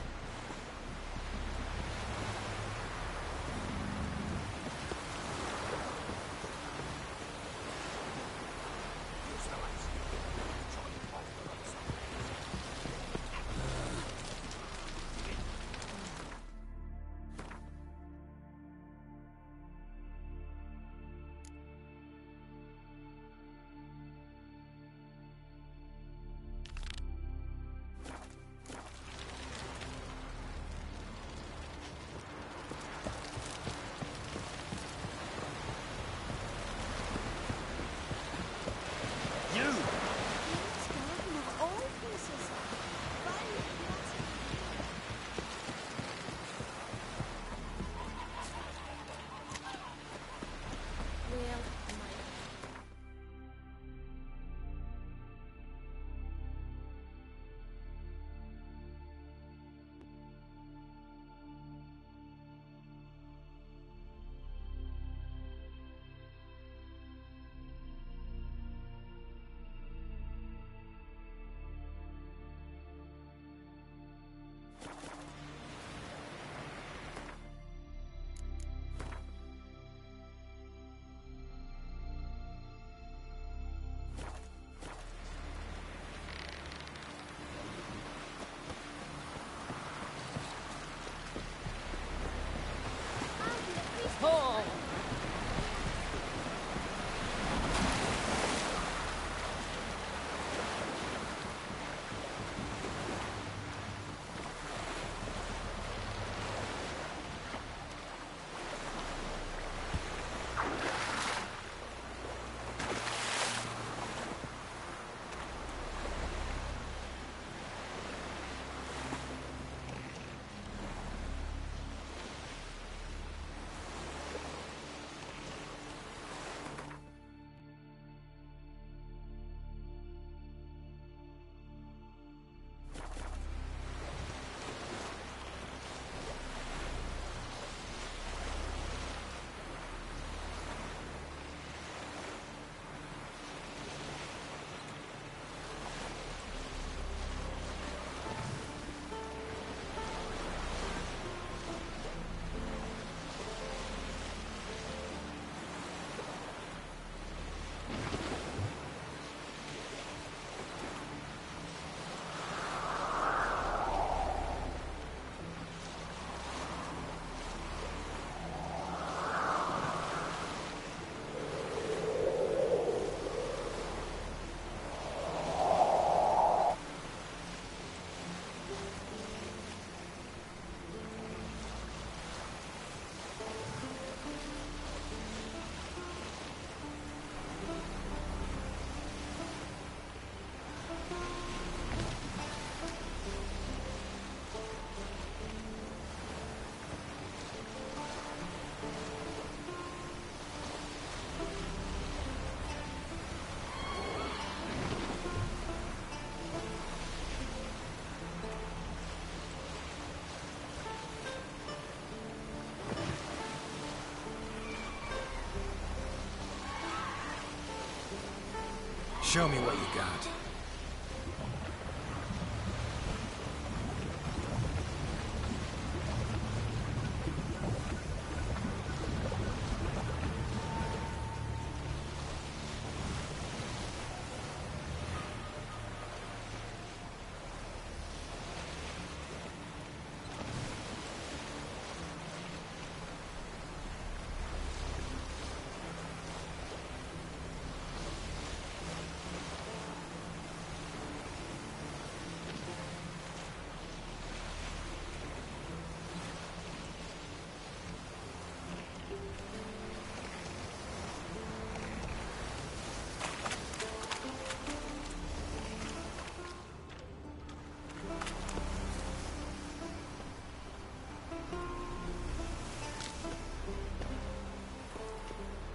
Show me what you got.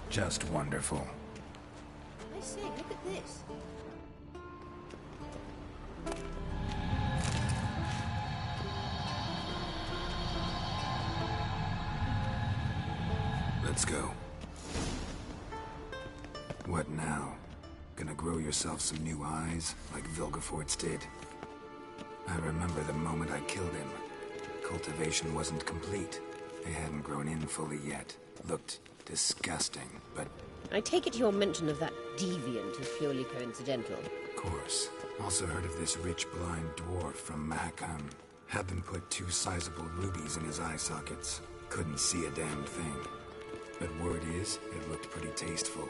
Just wonderful. I say, look at this. Let's go. What now? Gonna grow yourself some new eyes, like Vilgefortz did? I remember the moment I killed him. Cultivation wasn't complete. They hadn't grown in fully yet. Looked disgusting, but... I take it your mention of that deviant is purely coincidental. Of course. Also heard of this rich blind dwarf from Mahakam. Had them put 2 sizable rubies in his eye sockets. Couldn't see a damn thing. But word is, it looked pretty tasteful.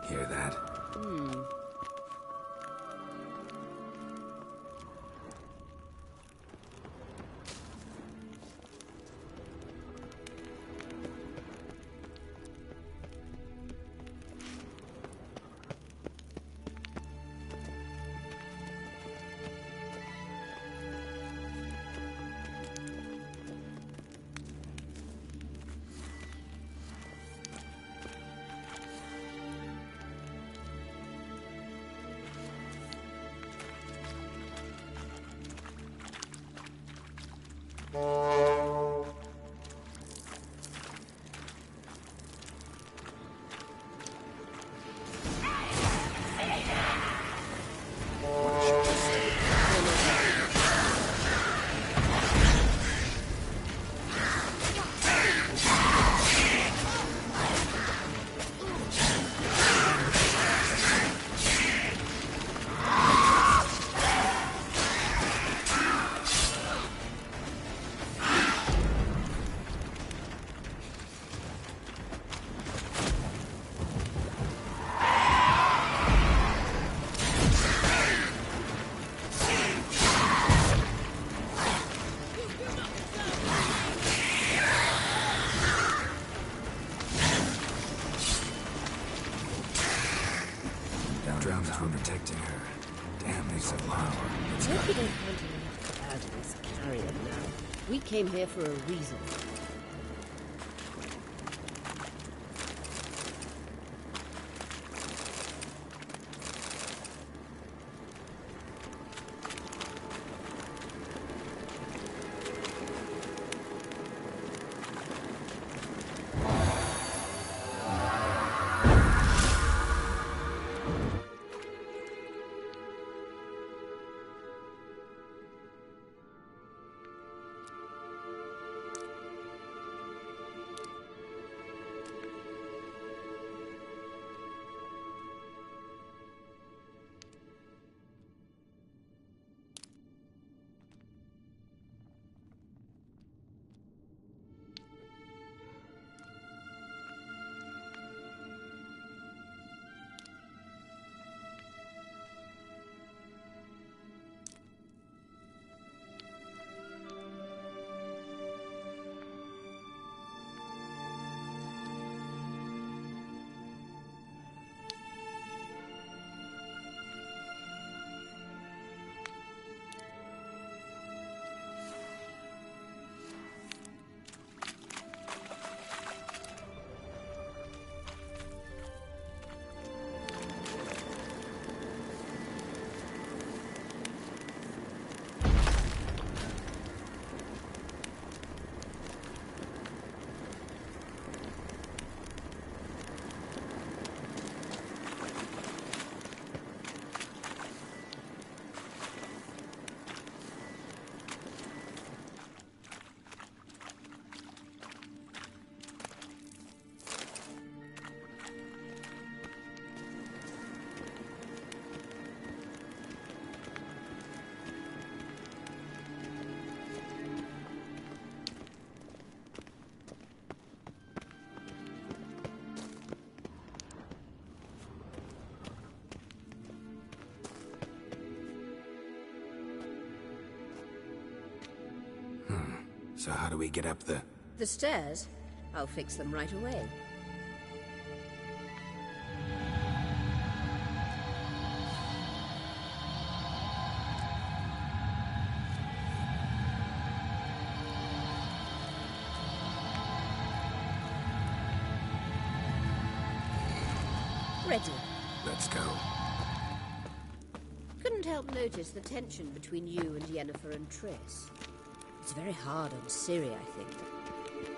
Hear that? For protecting her. Damn, they so loud. I hope you don't find him enough bad in this carrion now. We came here for a reason. So how do we get up the... The stairs? I'll fix them right away. Ready. Let's go. Couldn't help notice the tension between you and Yennefer and Triss. It's very hard on Ciri, I think.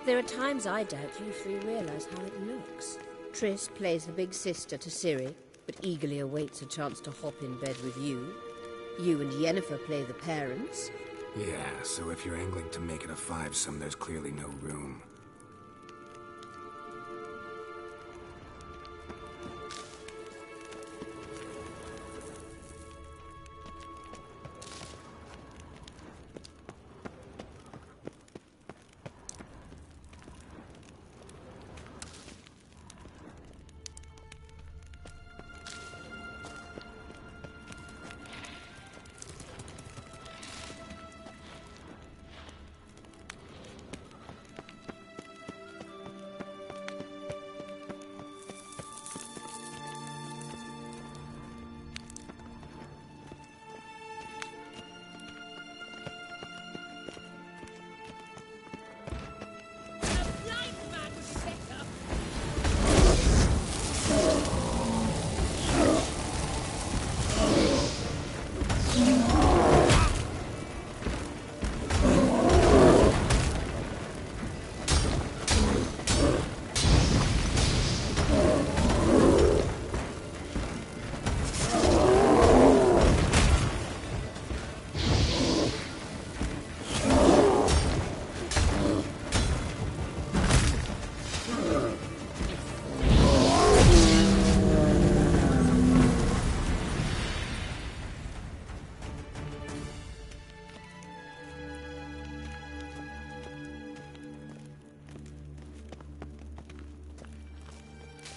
There are times I doubt you three realize how it looks. Triss plays the big sister to Ciri, but eagerly awaits a chance to hop in bed with you. You and Yennefer play the parents. Yeah, so if you're angling to make it a fivesome, there's clearly no room.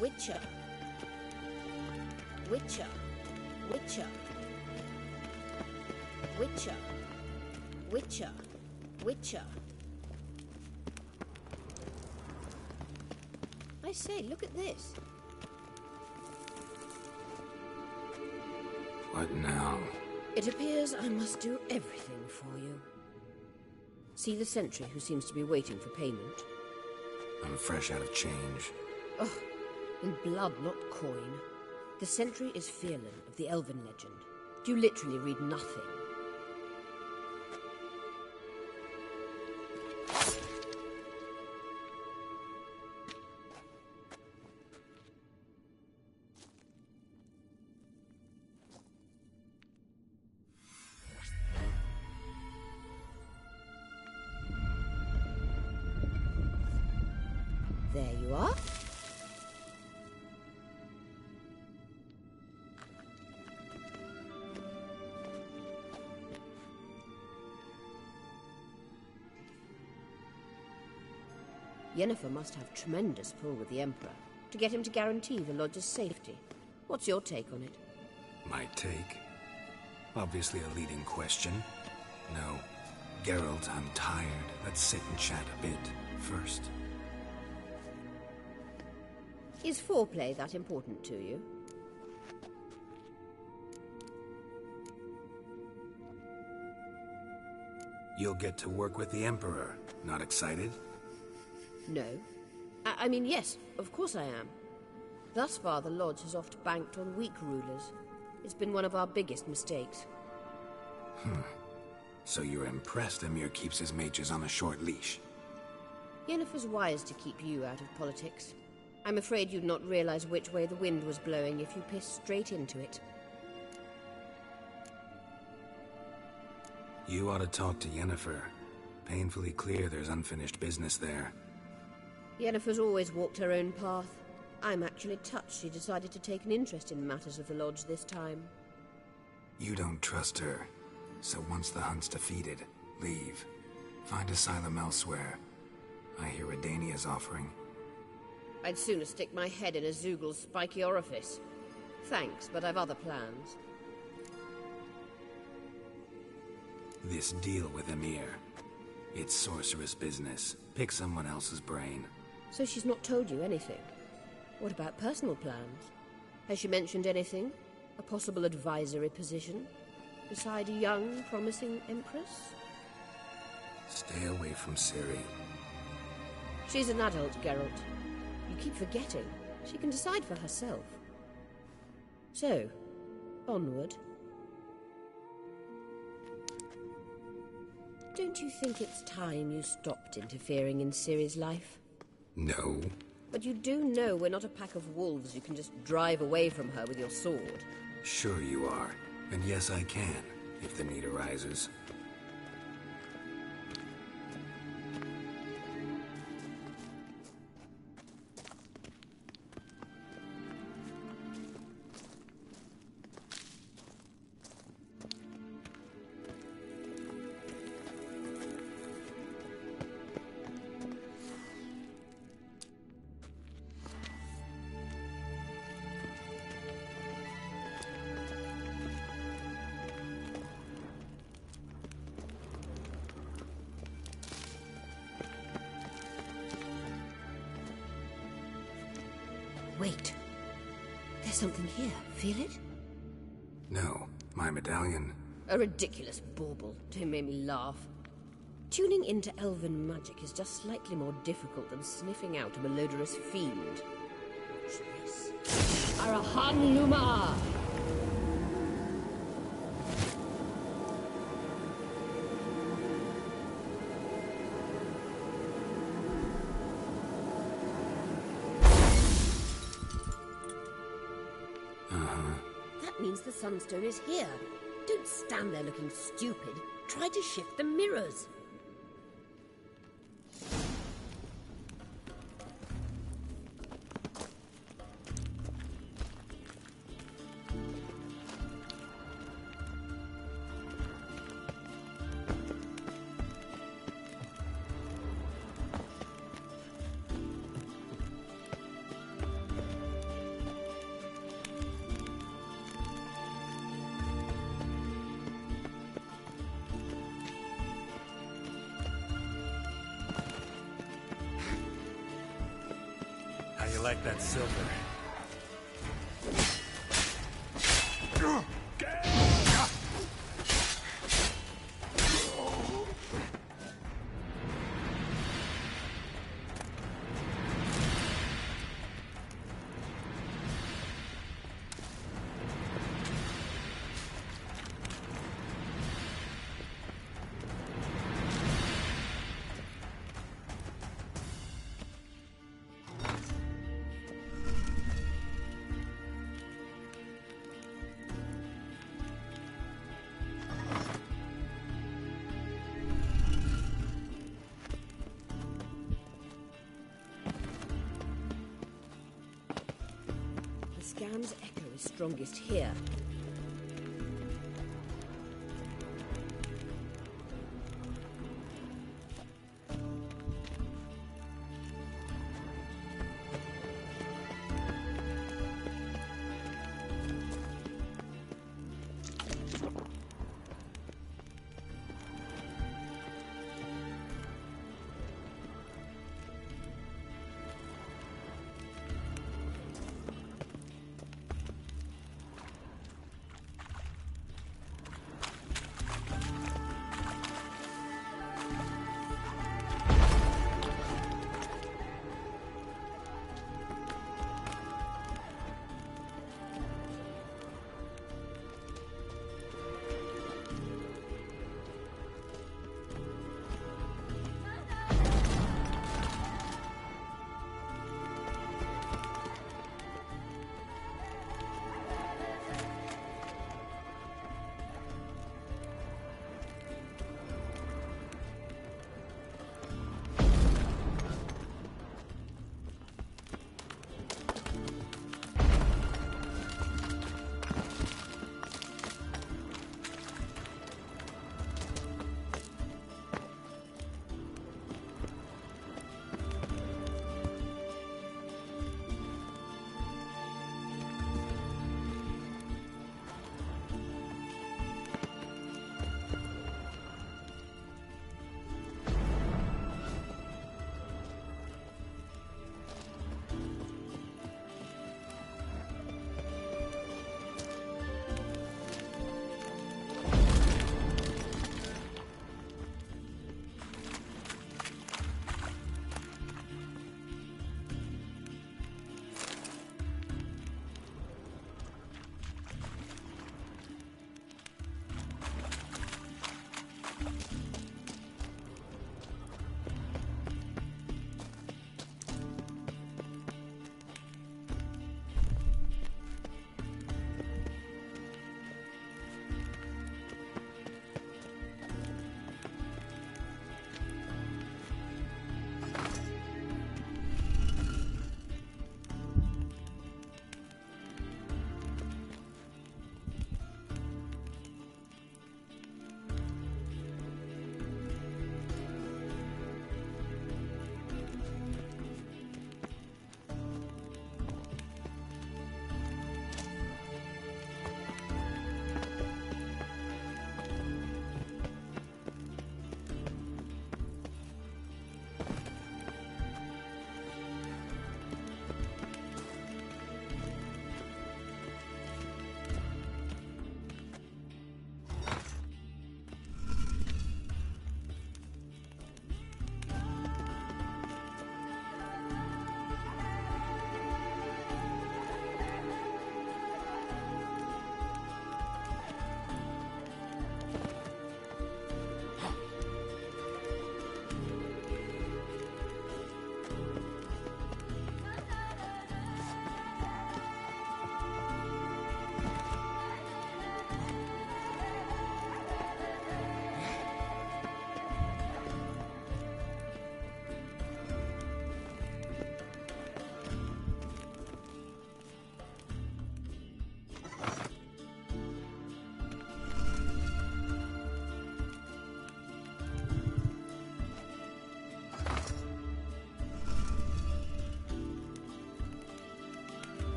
Witcher. Witcher. Witcher. Witcher. Witcher. Witcher. I say, look at this. What now? It appears I must do everything for you. See the sentry who seems to be waiting for payment? I'm fresh out of change. Ugh, in blood, not coin. The sentry is Fearlan of the Elven legend. You literally read nothing. There you are. Yennefer must have tremendous pull with the Emperor to get him to guarantee the Lodge's safety. What's your take on it? My take? Obviously a leading question. No. Geralt, I'm tired. Let's sit and chat a bit first. Is foreplay that important to you? You'll get to work with the Emperor. Not excited? No. I mean, yes, of course I am. Thus far, the Lodge has oft banked on weak rulers. It's been one of our biggest mistakes. So you're impressed Emir keeps his mages on a short leash? Yennefer's wise to keep you out of politics. I'm afraid you'd not realize which way the wind was blowing if you pissed straight into it. You ought to talk to Yennefer. Painfully clear there's unfinished business there. Yennefer's always walked her own path. I'm actually touched she decided to take an interest in matters of the Lodge this time. You don't trust her. So once the hunt's defeated, leave. Find asylum elsewhere. I hear Redania's offering. I'd sooner stick my head in a Zoogl's spiky orifice. Thanks, but I've other plans. This deal with Emir. It's sorceress business. Pick someone else's brain. So she's not told you anything? What about personal plans? Has she mentioned anything? A possible advisory position? Beside a young, promising empress? Stay away from Ciri. She's an adult, Geralt. You keep forgetting. She can decide for herself. So, onward. Don't you think it's time you stopped interfering in Ciri's life? No. But you do know we're not a pack of wolves you can just drive away from her with your sword. Sure you are. And yes, I can, if the need arises. Wait. There's something here. Feel it? No. My medallion. A ridiculous bauble. Don't make me laugh. Tuning into elven magic is just slightly more difficult than sniffing out a malodorous fiend. Watch this. Arahan Luma! That means the Sunstone is here. Don't stand there looking stupid. Try to shift the mirrors. How you like that silver? Scam's echo is strongest here.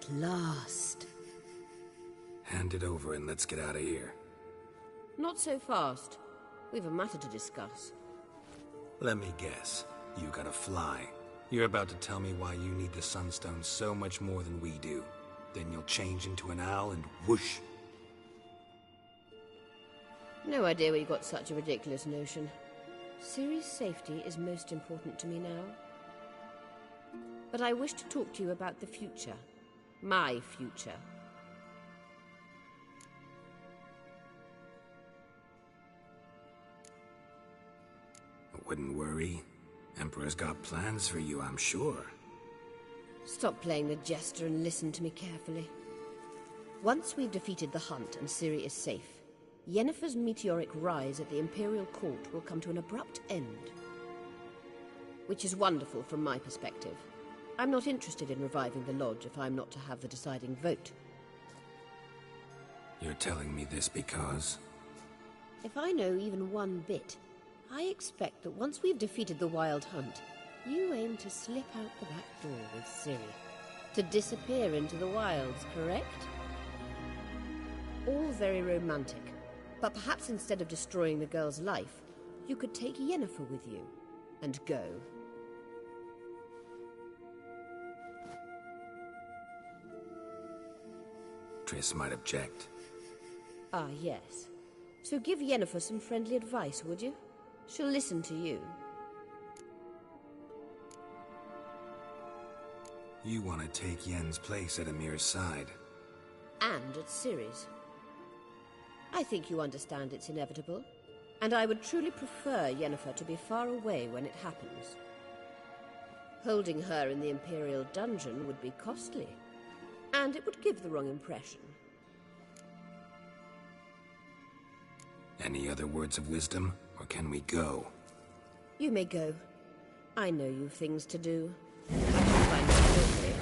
At last. Hand it over and let's get out of here. Not so fast. We've a matter to discuss. Let me guess. You gotta fly. You're about to tell me why you need the Sunstone so much more than we do. Then you'll change into an owl and whoosh. No idea where you got such a ridiculous notion. Ciri's safety is most important to me now. But I wish to talk to you about the future. My future. Wouldn't worry. Emperor's got plans for you, I'm sure. Stop playing the jester and listen to me carefully. Once we've defeated the hunt and Ciri is safe, Yennefer's meteoric rise at the Imperial Court will come to an abrupt end. Which is wonderful from my perspective. I'm not interested in reviving the Lodge if I'm not to have the deciding vote. You're telling me this because... If I know even one bit, I expect that once we've defeated the Wild Hunt, you aim to slip out the back door with Ciri. To disappear into the wilds, correct? All very romantic. But perhaps instead of destroying the girl's life, you could take Yennefer with you, and go. Triss might object. Ah, yes. So give Yennefer some friendly advice, would you? She'll listen to you. You want to take Yen's place at Emir's side. And at Ciri's. I think you understand it's inevitable, and I would truly prefer Yennefer to be far away when it happens. Holding her in the Imperial dungeon would be costly, and it would give the wrong impression. Any other words of wisdom, or can we go? You may go. I know you've things to do. I can find you quickly.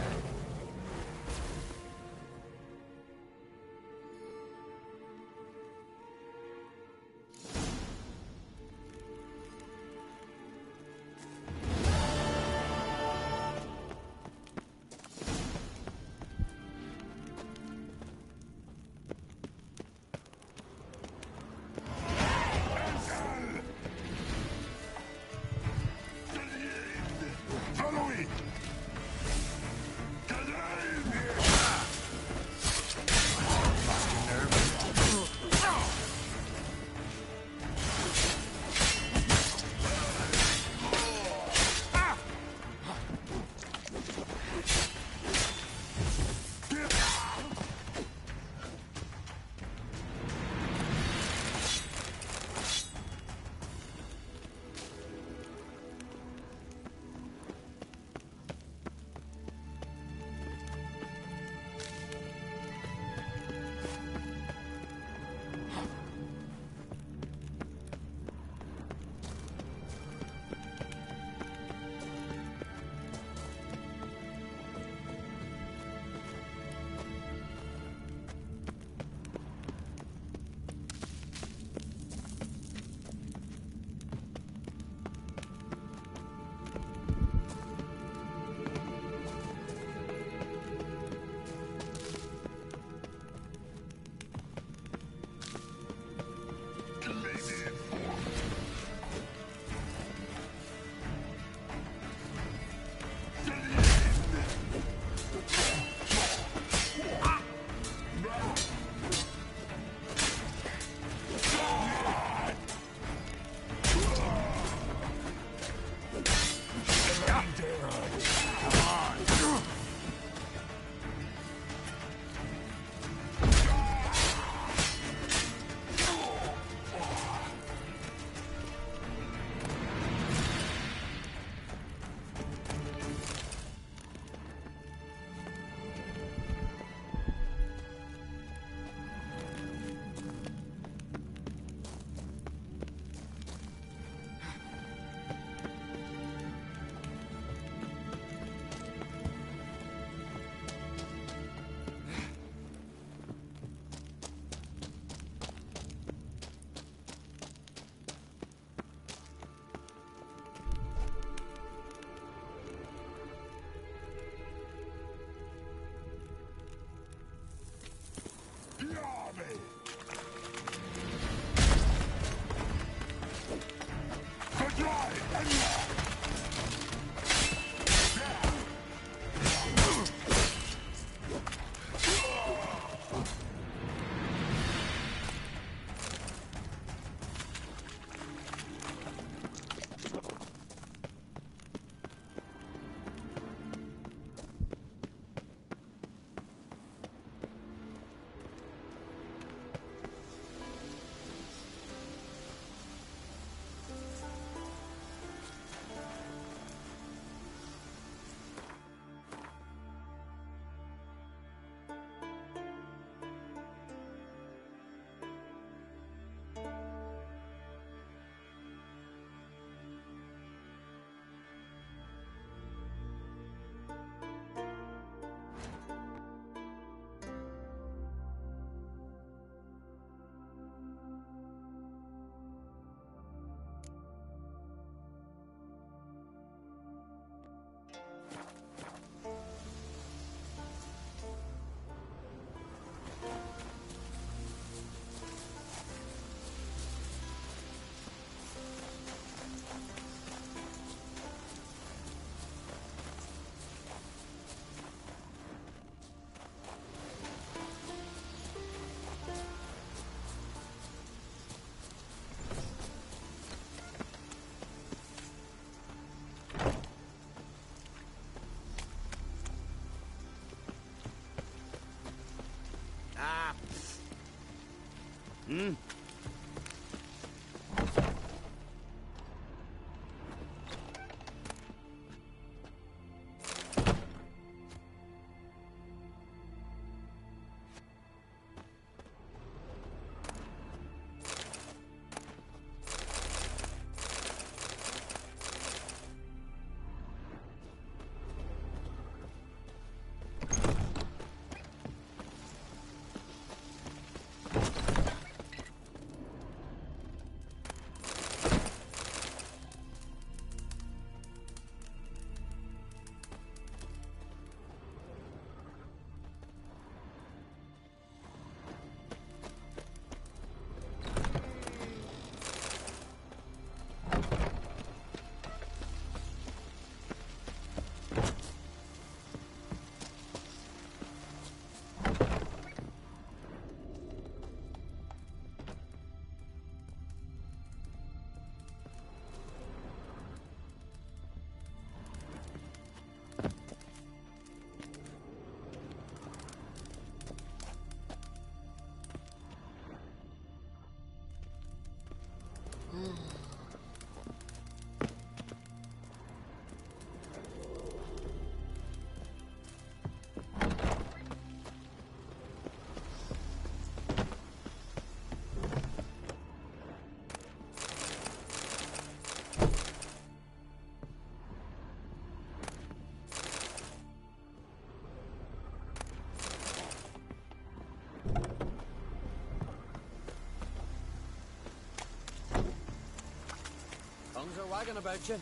tongues are wagging about you.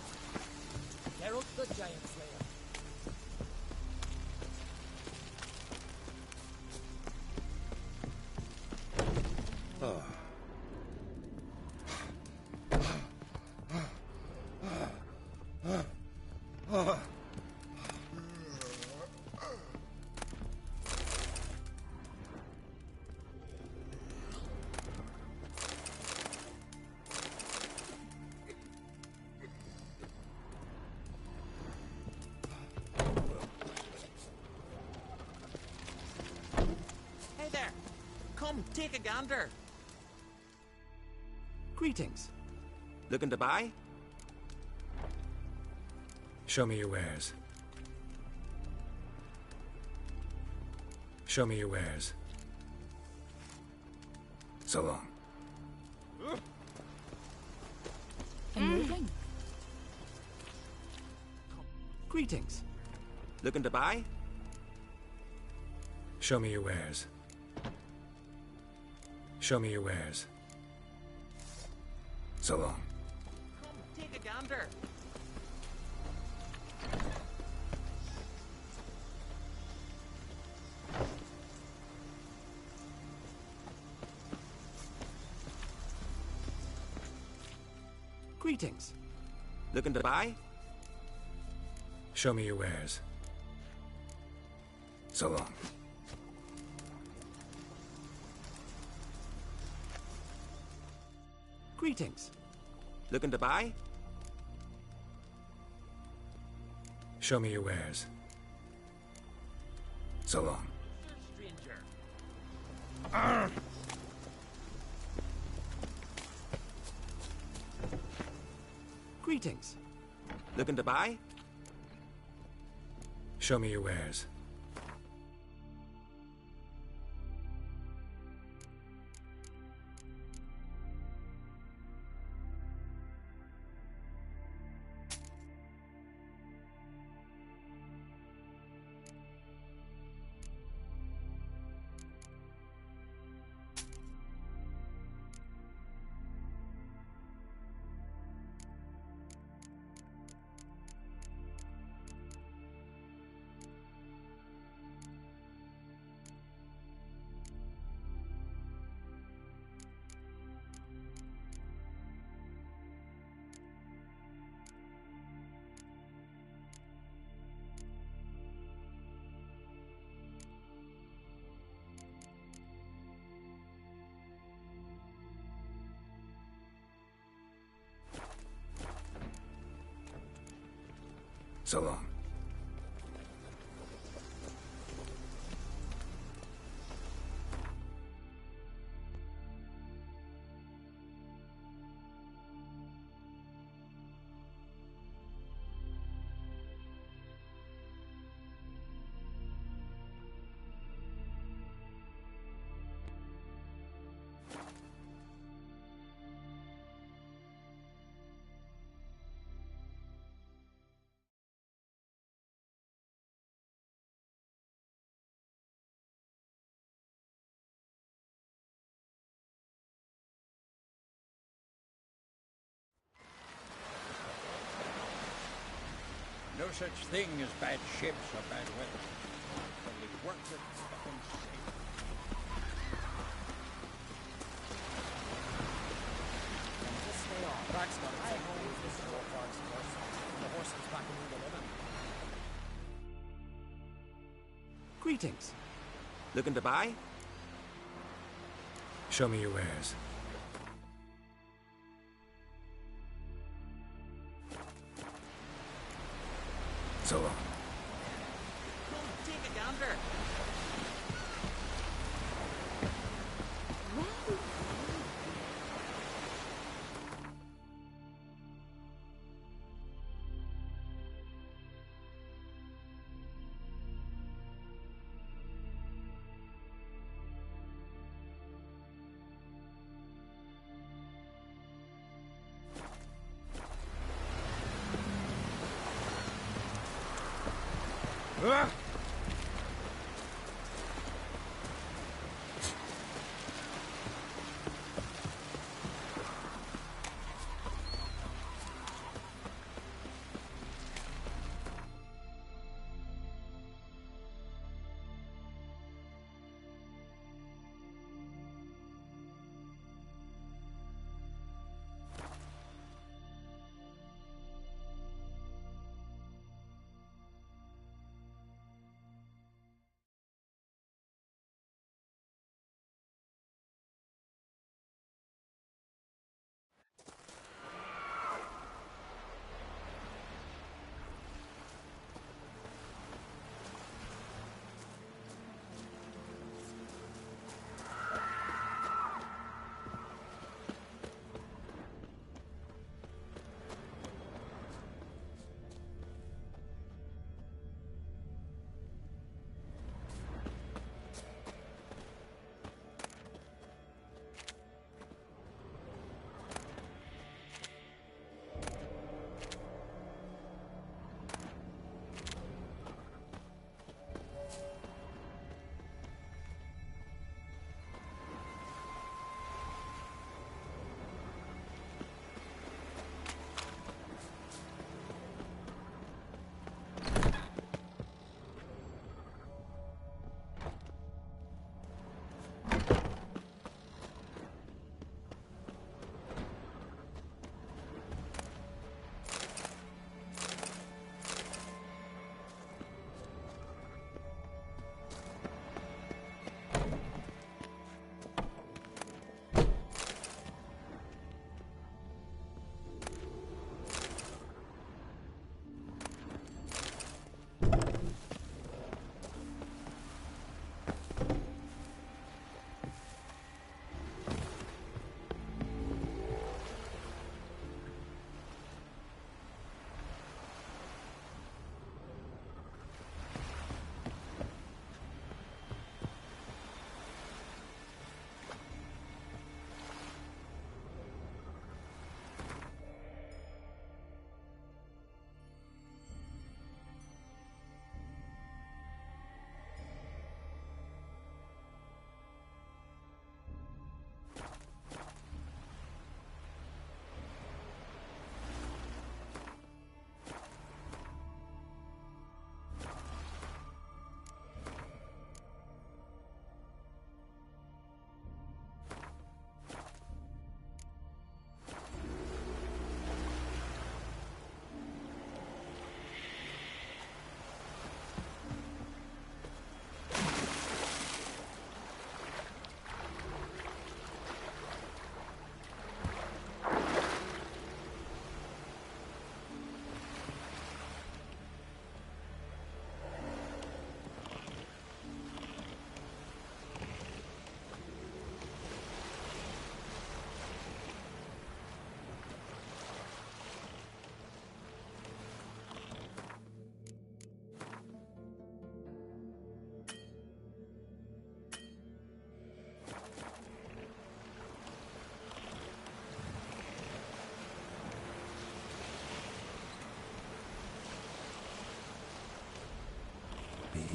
Geralt the Giant Slayer. Hey there! Come, take a gander. Greetings. Looking to buy? Show me your wares. Show me your wares. So long. Moving. Greetings. Looking to buy? Show me your wares. Show me your wares. So long. Come, take a gander. Greetings. Looking to buy? Show me your wares. So long. Greetings. Looking to buy? Show me your wares. So long. Stranger. Greetings. Looking to buy? Show me your wares. So long. No such thing as bad ships or bad weather. Only work that fucking safe. Just stay on. Brack's got it. I know this is all parts of us. The horse is back in the living. Greetings. Looking to buy? Show me your wares. So long. Come, take a gander.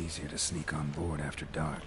easier to sneak on board after dark.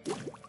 you